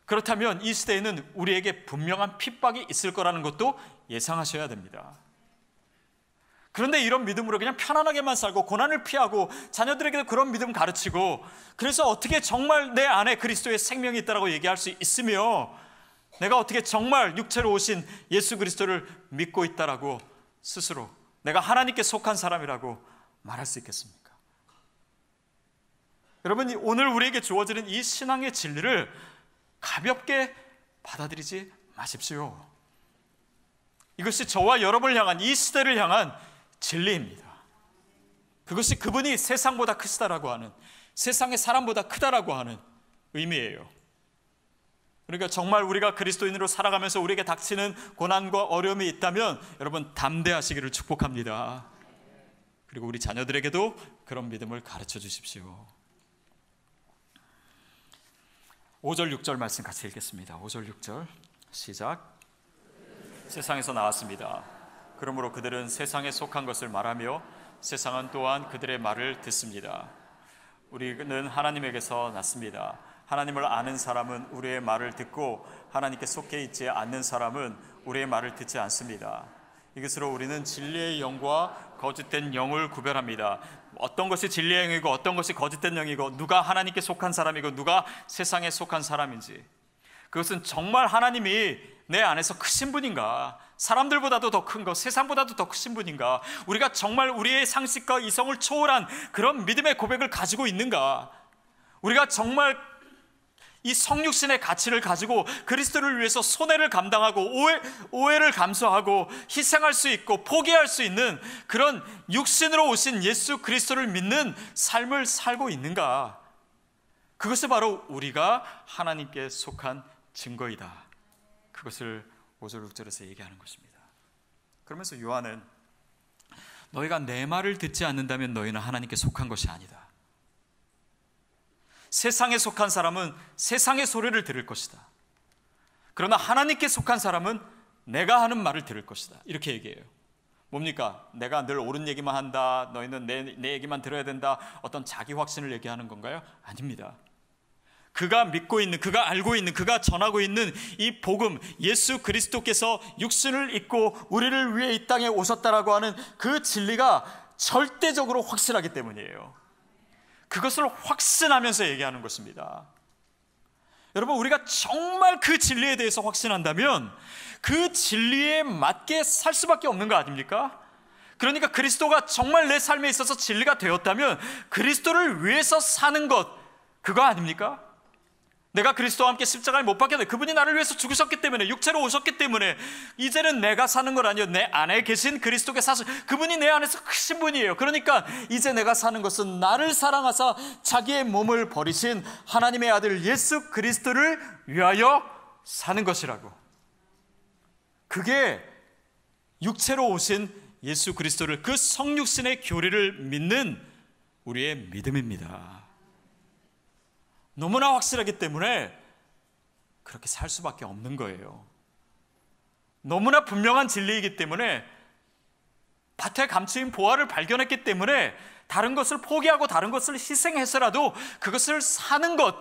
그렇다면 이 시대에는 우리에게 분명한 핍박이 있을 거라는 것도 예상하셔야 됩니다. 그런데 이런 믿음으로 그냥 편안하게만 살고 고난을 피하고 자녀들에게도 그런 믿음 가르치고, 그래서 어떻게 정말 내 안에 그리스도의 생명이 있다고 얘기할 수 있으며 내가 어떻게 정말 육체로 오신 예수 그리스도를 믿고 있다라고 스스로 내가 하나님께 속한 사람이라고 말할 수 있겠습니까? 여러분, 오늘 우리에게 주어지는 이 신앙의 진리를 가볍게 받아들이지 마십시오. 이것이 저와 여러분을 향한, 이 시대를 향한 진리입니다. 그것이 그분이 세상보다 크시다라고 하는, 세상의 사람보다 크다라고 하는 의미예요. 그러니까 정말 우리가 그리스도인으로 살아가면서 우리에게 닥치는 고난과 어려움이 있다면 여러분, 담대하시기를 축복합니다. 그리고 우리 자녀들에게도 그런 믿음을 가르쳐 주십시오. 5절 6절 말씀 같이 읽겠습니다. 5절 6절 시작. 세상에서 나왔습니다. 그러므로 그들은 세상에 속한 것을 말하며 세상은 또한 그들의 말을 듣습니다. 우리는 하나님에게서 났습니다. 하나님을 아는 사람은 우리의 말을 듣고 하나님께 속해 있지 않는 사람은 우리의 말을 듣지 않습니다. 이것으로 우리는 진리의 영과 거짓된 영을 구별합니다. 어떤 것이 진리의 영이고 어떤 것이 거짓된 영이고 누가 하나님께 속한 사람이고 누가 세상에 속한 사람인지, 그것은 정말 하나님이 내 안에서 크신 분인가, 사람들보다도 더 큰 것, 세상보다도 더 크신 분인가, 우리가 정말 우리의 상식과 이성을 초월한 그런 믿음의 고백을 가지고 있는가, 우리가 정말 이 성육신의 가치를 가지고 그리스도를 위해서 손해를 감당하고 오해를 감수하고 희생할 수 있고 포기할 수 있는 그런 육신으로 오신 예수 그리스도를 믿는 삶을 살고 있는가, 그것이 바로 우리가 하나님께 속한 증거이다. 그것을 5절 6절에서 얘기하는 것입니다. 그러면서 요한은 너희가 내 말을 듣지 않는다면 너희는 하나님께 속한 것이 아니다. 세상에 속한 사람은 세상의 소리를 들을 것이다. 그러나 하나님께 속한 사람은 내가 하는 말을 들을 것이다. 이렇게 얘기해요. 뭡니까? 내가 늘 옳은 얘기만 한다, 너희는 내 얘기만 들어야 된다, 어떤 자기 확신을 얘기하는 건가요? 아닙니다. 그가 믿고 있는, 그가 알고 있는, 그가 전하고 있는 이 복음, 예수 그리스도께서 육신을 입고 우리를 위해 이 땅에 오셨다라고 하는 그 진리가 절대적으로 확실하기 때문이에요. 그것을 확신하면서 얘기하는 것입니다. 여러분, 우리가 정말 그 진리에 대해서 확신한다면 그 진리에 맞게 살 수밖에 없는 거 아닙니까? 그러니까 그리스도가 정말 내 삶에 있어서 진리가 되었다면 그리스도를 위해서 사는 것, 그거 아닙니까? 내가 그리스도와 함께 십자가에 못 박혔는데 그분이 나를 위해서 죽으셨기 때문에, 육체로 오셨기 때문에 이제는 내가 사는 건 아니요, 내 안에 계신 그리스도께 사실 그분이 내 안에서 크신 분이에요. 그러니까 이제 내가 사는 것은 나를 사랑하사 자기의 몸을 버리신 하나님의 아들 예수 그리스도를 위하여 사는 것이라고 그게 육체로 오신 예수 그리스도를, 그 성육신의 교리를 믿는 우리의 믿음입니다. 너무나 확실하기 때문에 그렇게 살 수밖에 없는 거예요. 너무나 분명한 진리이기 때문에, 밭에 감추인 보화를 발견했기 때문에 다른 것을 포기하고 다른 것을 희생해서라도 그것을 사는 것,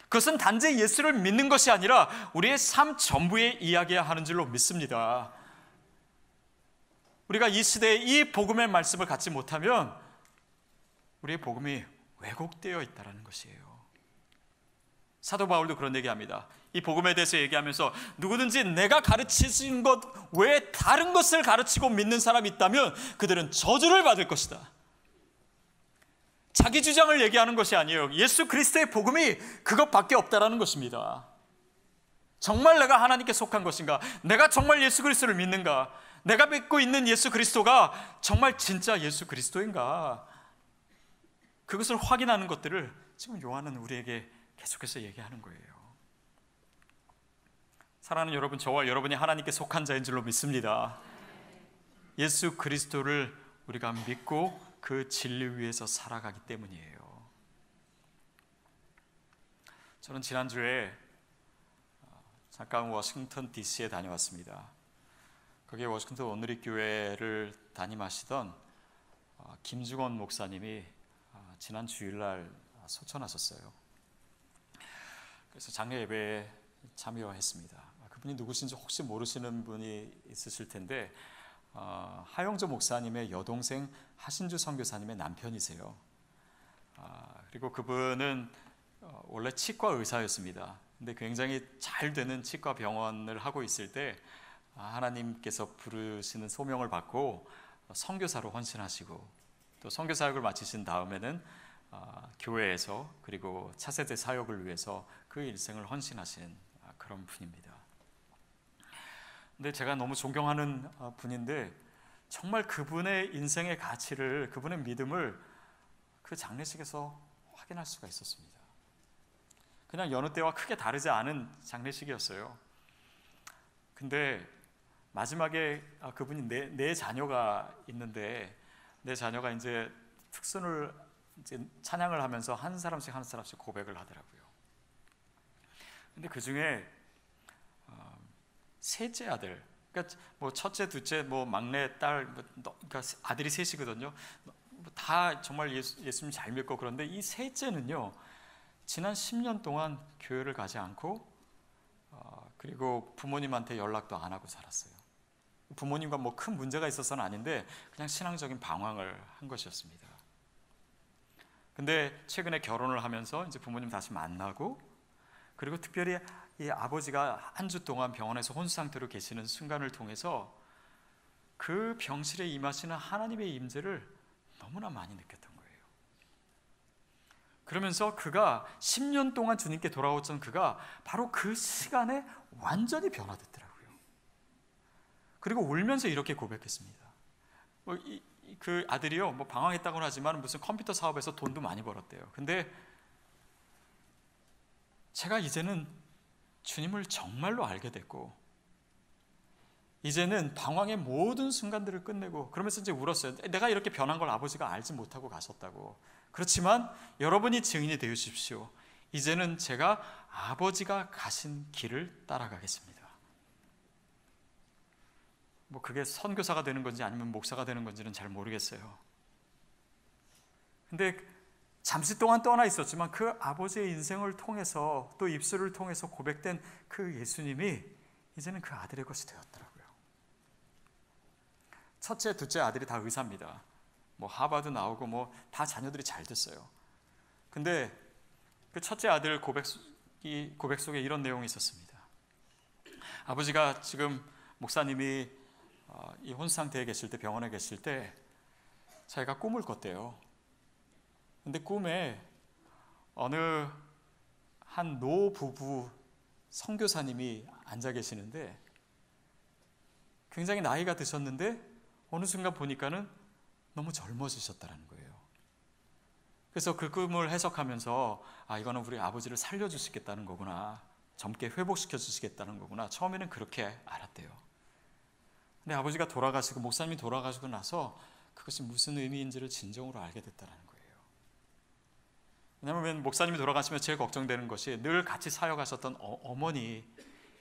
그것은 단지 예수를 믿는 것이 아니라 우리의 삶 전부에 이야기해야 하는 줄로 믿습니다. 우리가 이 시대에 이 복음의 말씀을 갖지 못하면 우리의 복음이 왜곡되어 있다는 것이에요. 사도 바울도 그런 얘기합니다. 이 복음에 대해서 얘기하면서 누구든지 내가 가르치신 것 외에 다른 것을 가르치고 믿는 사람이 있다면 그들은 저주를 받을 것이다. 자기 주장을 얘기하는 것이 아니에요. 예수 그리스도의 복음이 그것밖에 없다라는 것입니다. 정말 내가 하나님께 속한 것인가? 내가 정말 예수 그리스도를 믿는가? 내가 믿고 있는 예수 그리스도가 정말 진짜 예수 그리스도인가? 그것을 확인하는 것들을 지금 요한은 우리에게 계속해서 얘기하는 거예요. 사랑하는 여러분, 저와 여러분이 하나님께 속한 자인 줄로 믿습니다. 예수 그리스도를 우리가 믿고 그 진리 위에서 살아가기 때문이에요. 저는 지난주에 잠깐 워싱턴 DC에 다녀왔습니다. 거기에 워싱턴 온누리교회를 담임하시던 김중원 목사님이 지난 주일날 소천하셨어요. 그래서 장례 예배에 참여했습니다. 그분이 누구신지 혹시 모르시는 분이 있으실 텐데 하영조 목사님의 여동생 하신주 선교사님의 남편이세요. 그리고 그분은 원래 치과 의사였습니다. 근데 굉장히 잘 되는 치과 병원을 하고 있을 때 하나님께서 부르시는 소명을 받고 선교사로 헌신하시고, 또 선교 사역을 마치신 다음에는 교회에서 그리고 차세대 사역을 위해서 그 일생을 헌신하신 그런 분입니다. 근데 제가 너무 존경하는 분인데 정말 그분의 인생의 가치를, 그분의 믿음을 그 장례식에서 확인할 수가 있었습니다. 그냥 여느 때와 크게 다르지 않은 장례식이었어요. 근데 마지막에 그분이 내 자녀가 있는데, 내 자녀가 이제 특순을 이제 찬양을 하면서 한 사람씩 고백을 하더라고요. 근데 그 중에 셋째 아들, 그러니까 뭐 첫째, 둘째, 뭐 막내 딸, 그러니까 아들이 셋이거든요. 다 정말 예수님 잘 믿고, 그런데 이 셋째는요, 지난 10년 동안 교회를 가지 않고 그리고 부모님한테 연락도 안 하고 살았어요. 부모님과 뭐 큰 문제가 있어서는 아닌데 그냥 신앙적인 방황을 한 것이었습니다. 근데 최근에 결혼을 하면서 이제 부모님 다시 만나고, 그리고 특별히 이 아버지가 한 주 동안 병원에서 혼수 상태로 계시는 순간을 통해서 그 병실에 임하시는 하나님의 임재를 너무나 많이 느꼈던 거예요. 그러면서 그가 10년 동안 주님께 돌아왔던 그가 바로 그 시간에 완전히 변화됐더라고요. 그리고 울면서 이렇게 고백했습니다. 그 아들이요, 뭐 방황했다고는 하지만 무슨 컴퓨터 사업에서 돈도 많이 벌었대요. 근데 제가 이제는 주님을 정말로 알게 됐고, 이제는 방황의 모든 순간들을 끝내고, 그러면서 이제 울었어요. 내가 이렇게 변한 걸 아버지가 알지 못하고 가셨다고. 그렇지만 여러분이 증인이 되어주십시오. 이제는 제가 아버지가 가신 길을 따라가겠습니다. 뭐 그게 선교사가 되는 건지 아니면 목사가 되는 건지는 잘 모르겠어요. 근데 잠시 동안 떠나 있었지만 그 아버지의 인생을 통해서, 또 입술을 통해서 고백된 그 예수님이 이제는 그 아들의 것이 되었더라고요. 첫째, 둘째 아들이 다 의사입니다. 뭐 하버드 나오고 뭐 다 자녀들이 잘 됐어요. 근데 그 첫째 아들 고백 속에 이런 내용이 있었습니다. 아버지가 지금 목사님이 이 혼수 상태에 계실 때, 병원에 계실 때 자기가 꿈을 꿨대요. 근데 꿈에 어느 한 노부부 선교사님이 앉아 계시는데 굉장히 나이가 드셨는데 어느 순간 보니까는 너무 젊어지셨다는 거예요. 그래서 그 꿈을 해석하면서 이거는 우리 아버지를 살려주시겠다는 거구나, 젊게 회복시켜 주시겠다는 거구나, 처음에는 그렇게 알았대요. 근데 아버지가 돌아가시고 목사님이 돌아가시고 나서 그것이 무슨 의미인지를 진정으로 알게 됐다는 거예요. 왜냐하면 목사님이 돌아가시면 제일 걱정되는 것이 늘 같이 사역하셨던 어머니,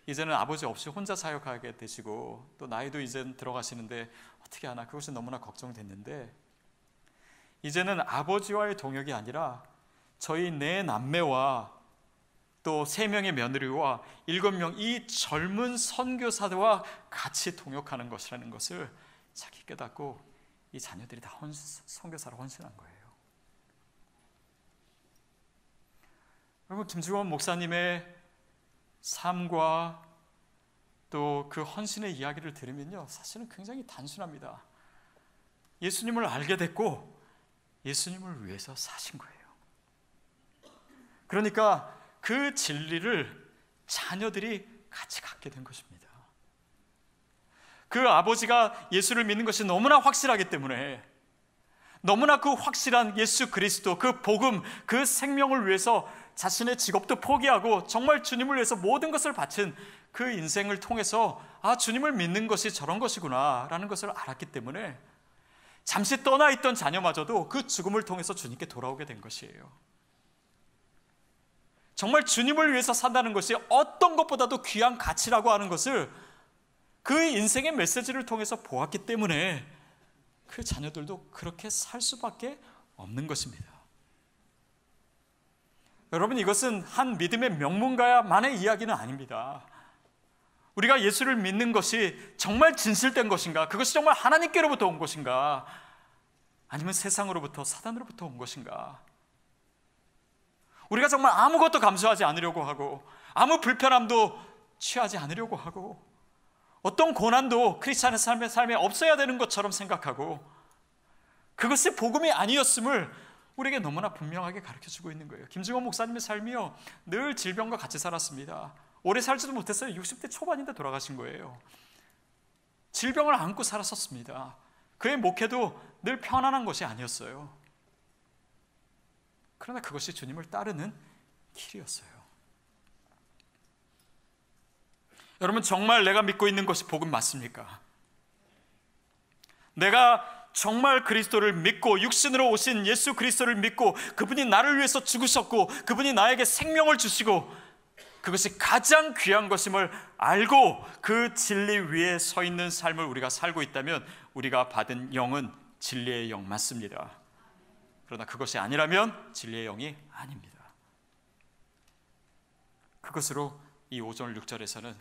이제는 아버지 없이 혼자 사역하게 되시고 또 나이도 이제 들어가시는데 어떻게 하나, 그것이 너무나 걱정됐는데, 이제는 아버지와의 동역이 아니라 저희 네 남매와 또 3명의 며느리와 7명 이 젊은 선교사들과 같이 동역하는 것이라는 것을 자기 깨닫고 이 자녀들이 다 선교사로 헌신한 거예요. 여러분, 김중원 목사님의 삶과 또 그 헌신의 이야기를 들으면요, 사실은 굉장히 단순합니다. 예수님을 알게 됐고 예수님을 위해서 사신 거예요. 그러니까 그 진리를 자녀들이 같이 갖게 된 것입니다. 그 아버지가 예수를 믿는 것이 너무나 확실하기 때문에, 너무나 그 확실한 예수 그리스도, 그 복음, 그 생명을 위해서 자신의 직업도 포기하고 정말 주님을 위해서 모든 것을 바친 그 인생을 통해서 주님을 믿는 것이 저런 것이구나 라는 것을 알았기 때문에 잠시 떠나 있던 자녀마저도 그 죽음을 통해서 주님께 돌아오게 된 것이에요. 정말 주님을 위해서 산다는 것이 어떤 것보다도 귀한 가치라고 하는 것을 그 인생의 메시지를 통해서 보았기 때문에 그 자녀들도 그렇게 살 수밖에 없는 것입니다. 여러분, 이것은 한 믿음의 명문가야만의 이야기는 아닙니다. 우리가 예수를 믿는 것이 정말 진실된 것인가, 그것이 정말 하나님께로부터 온 것인가, 아니면 세상으로부터, 사단으로부터 온 것인가, 우리가 정말 아무것도 감수하지 않으려고 하고 아무 불편함도 취하지 않으려고 하고 어떤 고난도 크리스찬의 삶에 없어야 되는 것처럼 생각하고, 그것이 복음이 아니었음을 우리에게 너무나 분명하게 가르쳐주고 있는 거예요. 김중원 목사님의 삶이요, 늘 질병과 같이 살았습니다. 오래 살지도 못했어요. 60대 초반인데 돌아가신 거예요. 질병을 안고 살았었습니다. 그의 목회도 늘 편안한 것이 아니었어요. 그러나 그것이 주님을 따르는 길이었어요. 여러분, 정말 내가 믿고 있는 것이 복음 맞습니까? 내가 정말 그리스도를 믿고 육신으로 오신 예수 그리스도를 믿고 그분이 나를 위해서 죽으셨고 그분이 나에게 생명을 주시고 그것이 가장 귀한 것임을 알고 그 진리 위에 서 있는 삶을 우리가 살고 있다면 우리가 받은 영은 진리의 영 맞습니다. 그러나 그것이 아니라면 진리의 영이 아닙니다. 그것으로 이 5절 6절에서는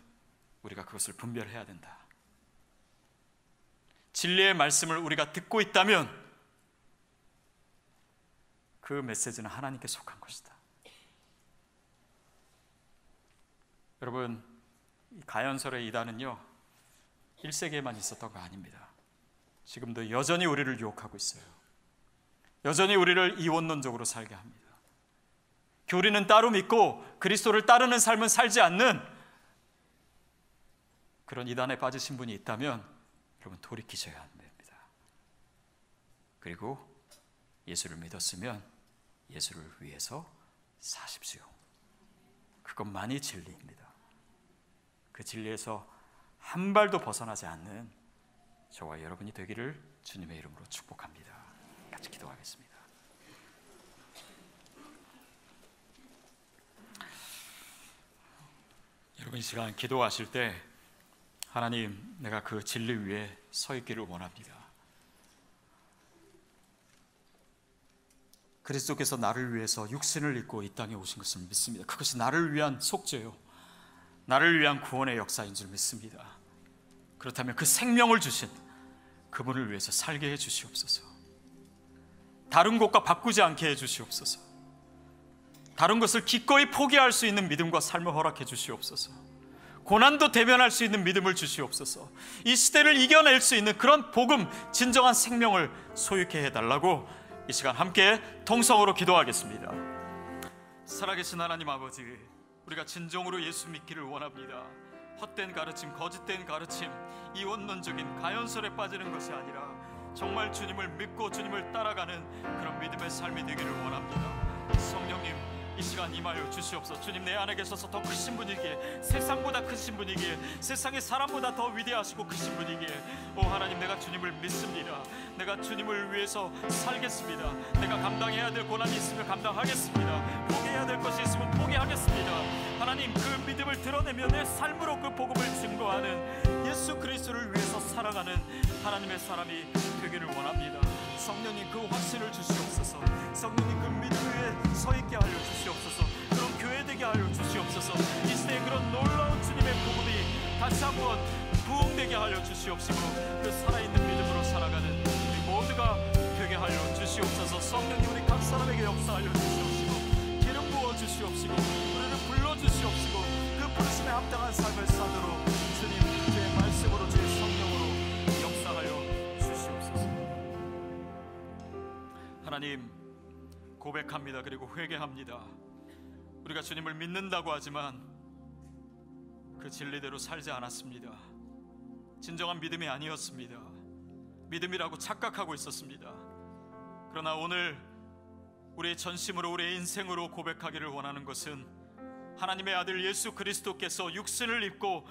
우리가 그것을 분별해야 된다. 진리의 말씀을 우리가 듣고 있다면 그 메시지는 하나님께 속한 것이다. 여러분, 가연설의 이단은요 1세기에만 있었던 거 아닙니다. 지금도 여전히 우리를 유혹하고 있어요. 여전히 우리를 이원론적으로 살게 합니다. 교리는 따로 믿고 그리스도를 따르는 삶은 살지 않는 그런 이단에 빠지신 분이 있다면 여러분, 돌이키셔야 합니다. 그리고 예수를 믿었으면 예수를 위해서 사십시오. 그것만이 진리입니다. 그 진리에서 한 발도 벗어나지 않는 저와 여러분이 되기를 주님의 이름으로 축복합니다. 같이 기도하겠습니다. 여러분, 이 시간 기도하실 때 하나님, 내가 그 진리 위에 서 있기를 원합니다. 그리스도께서 나를 위해서 육신을 입고 이 땅에 오신 것을 믿습니다. 그것이 나를 위한 속죄요, 나를 위한 구원의 역사인 줄 믿습니다. 그렇다면 그 생명을 주신 그분을 위해서 살게 해 주시옵소서. 다른 것과 바꾸지 않게 해 주시옵소서. 다른 것을 기꺼이 포기할 수 있는 믿음과 삶을 허락해 주시옵소서. 고난도 대면할 수 있는 믿음을 주시옵소서. 이 시대를 이겨낼 수 있는 그런 복음, 진정한 생명을 소유케 해달라고 이 시간 함께 통성으로 기도하겠습니다. 살아계신 하나님 아버지, 우리가 진정으로 예수 믿기를 원합니다. 헛된 가르침, 거짓된 가르침, 이원론적인 가연설에 빠지는 것이 아니라 정말 주님을 믿고 주님을 따라가는 그런 믿음의 삶이 되기를 원합니다. 성령님, 이 시간 임하여 주시옵소서. 주님, 내 안에 계셔서 더 크신 분이기에, 세상보다 크신 분이기에, 세상의 사람보다 더 위대하시고 크신 분이기에, 오 하나님, 내가 주님을 믿습니다. 내가 주님을 위해서 살겠습니다. 내가 감당해야 될 고난이 있으면 감당하겠습니다. 포기해야 될 것이 있으면 포기하겠습니다. 하나님, 그 믿음을 드러내며 내 삶으로 그 복음을 증거하는 예수 그리스도를 위해서 살아가는 하나님의 사람이 되기를 원합니다. 성령님, 그 확신을 주시옵소서. 성령님, 그 믿음 위에 서 있게 하여 주시옵소서. 그런 교회 되게 하여 주시옵소서. 이 시대에 그런 놀라운 주님의 복음이 다시 한번 부흥되게 하여 주시옵시고, 그 살아있는 믿음으로 살아가는 우리 모두가 되게 하여 주시옵소서. 성령님, 우리 각 사람에게 역사하여 주시옵시고, 기름 부어 주시옵시고, 우리를 불러 주시옵시고, 그 부르심에 합당한 삶을 사도록 주님, 주의 말씀으로, 주의 성령으로 역사하여 주시옵소서. 하나님, 고백합니다. 그리고 회개합니다. 우리가 주님을 믿는다고 하지만 그 진리대로 살지 않았습니다. 진정한 믿음이 아니었습니다. 믿음이라고 착각하고 있었습니다. 그러나 오늘 우리의 전심으로, 우리의 인생으로 고백하기를 원하는 것은 하나님의 아들 예수 그리스도께서 육신을 입고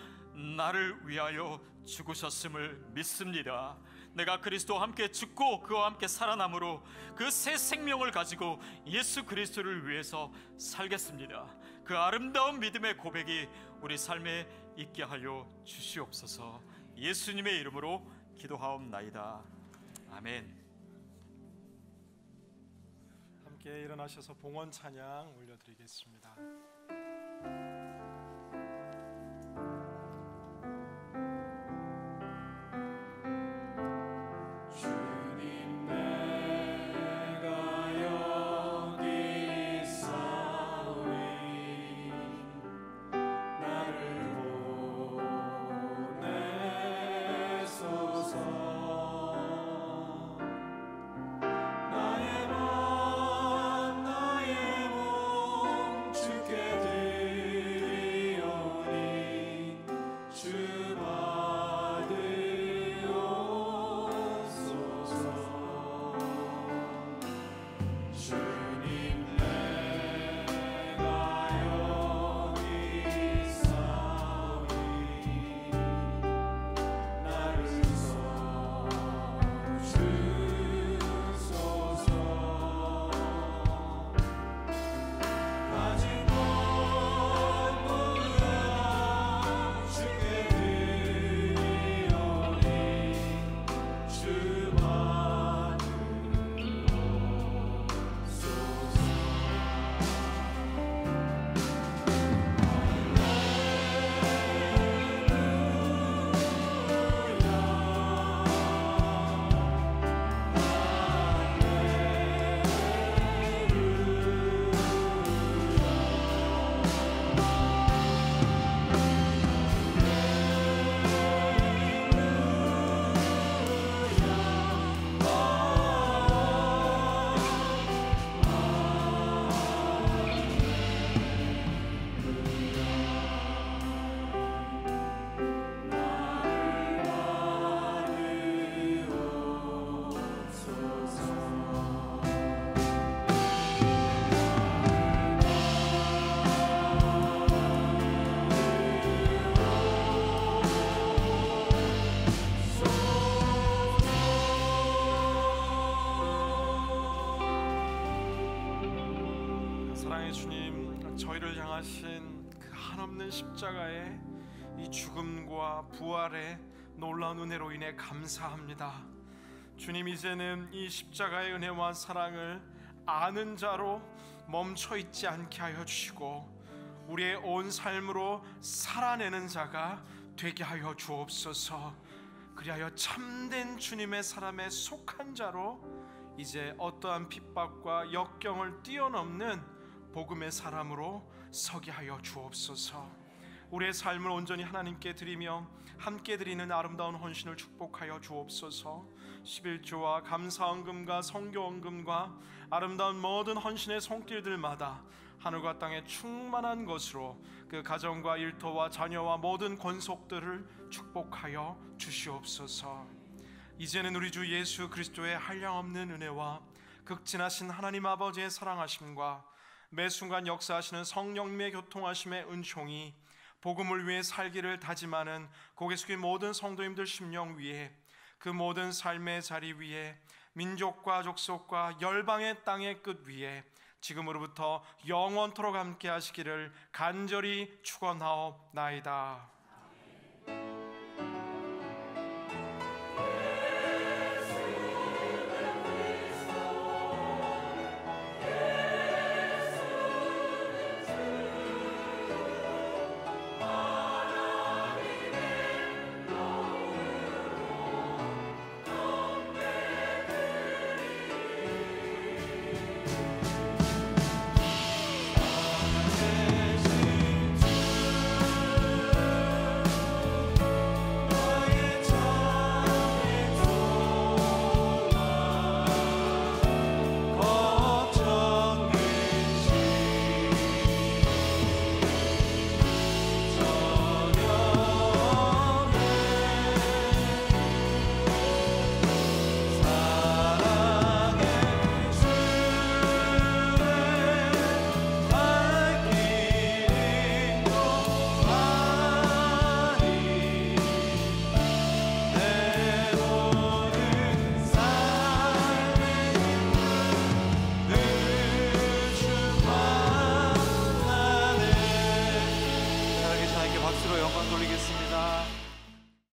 나를 위하여 죽으셨음을 믿습니다. 내가 그리스도와 함께 죽고 그와 함께 살아남으로 그 새 생명을 가지고 예수 그리스도를 위해서 살겠습니다. 그 아름다운 믿음의 고백이 우리 삶에 있게 하여 주시옵소서. 예수님의 이름으로 기도하옵나이다. 아멘. 함께 일어나셔서 봉헌 찬양 올려드리겠습니다. 그 한없는 십자가의 이 죽음과 부활의 놀라운 은혜로 인해 감사합니다. 주님, 이제는 이 십자가의 은혜와 사랑을 아는 자로 멈춰 있지 않게 하여 주시고 우리의 온 삶으로 살아내는 자가 되게 하여 주옵소서. 그리하여 참된 주님의 사람에 속한 자로 이제 어떠한 핍박과 역경을 뛰어넘는 복음의 사람으로 서게 하여 주옵소서. 우리의 삶을 온전히 하나님께 드리며 함께 드리는 아름다운 헌신을 축복하여 주옵소서. 11조와 감사헌금과 성교헌금과 아름다운 모든 헌신의 손길들마다 하늘과 땅의 충만한 것으로 그 가정과 일터와 자녀와 모든 권속들을 축복하여 주시옵소서. 이제는 우리 주 예수 그리스도의 한량없는 은혜와 극진하신 하나님 아버지의 사랑하심과 매 순간 역사하시는 성령님의 교통하심의 은총이 복음을 위해 살기를 다짐하는 고개 숙인 모든 성도님들 심령 위에, 그 모든 삶의 자리 위에, 민족과 족속과 열방의 땅의 끝 위에 지금으로부터 영원토록 함께 하시기를 간절히 축원하옵나이다. 박수로 영광 돌리겠습니다.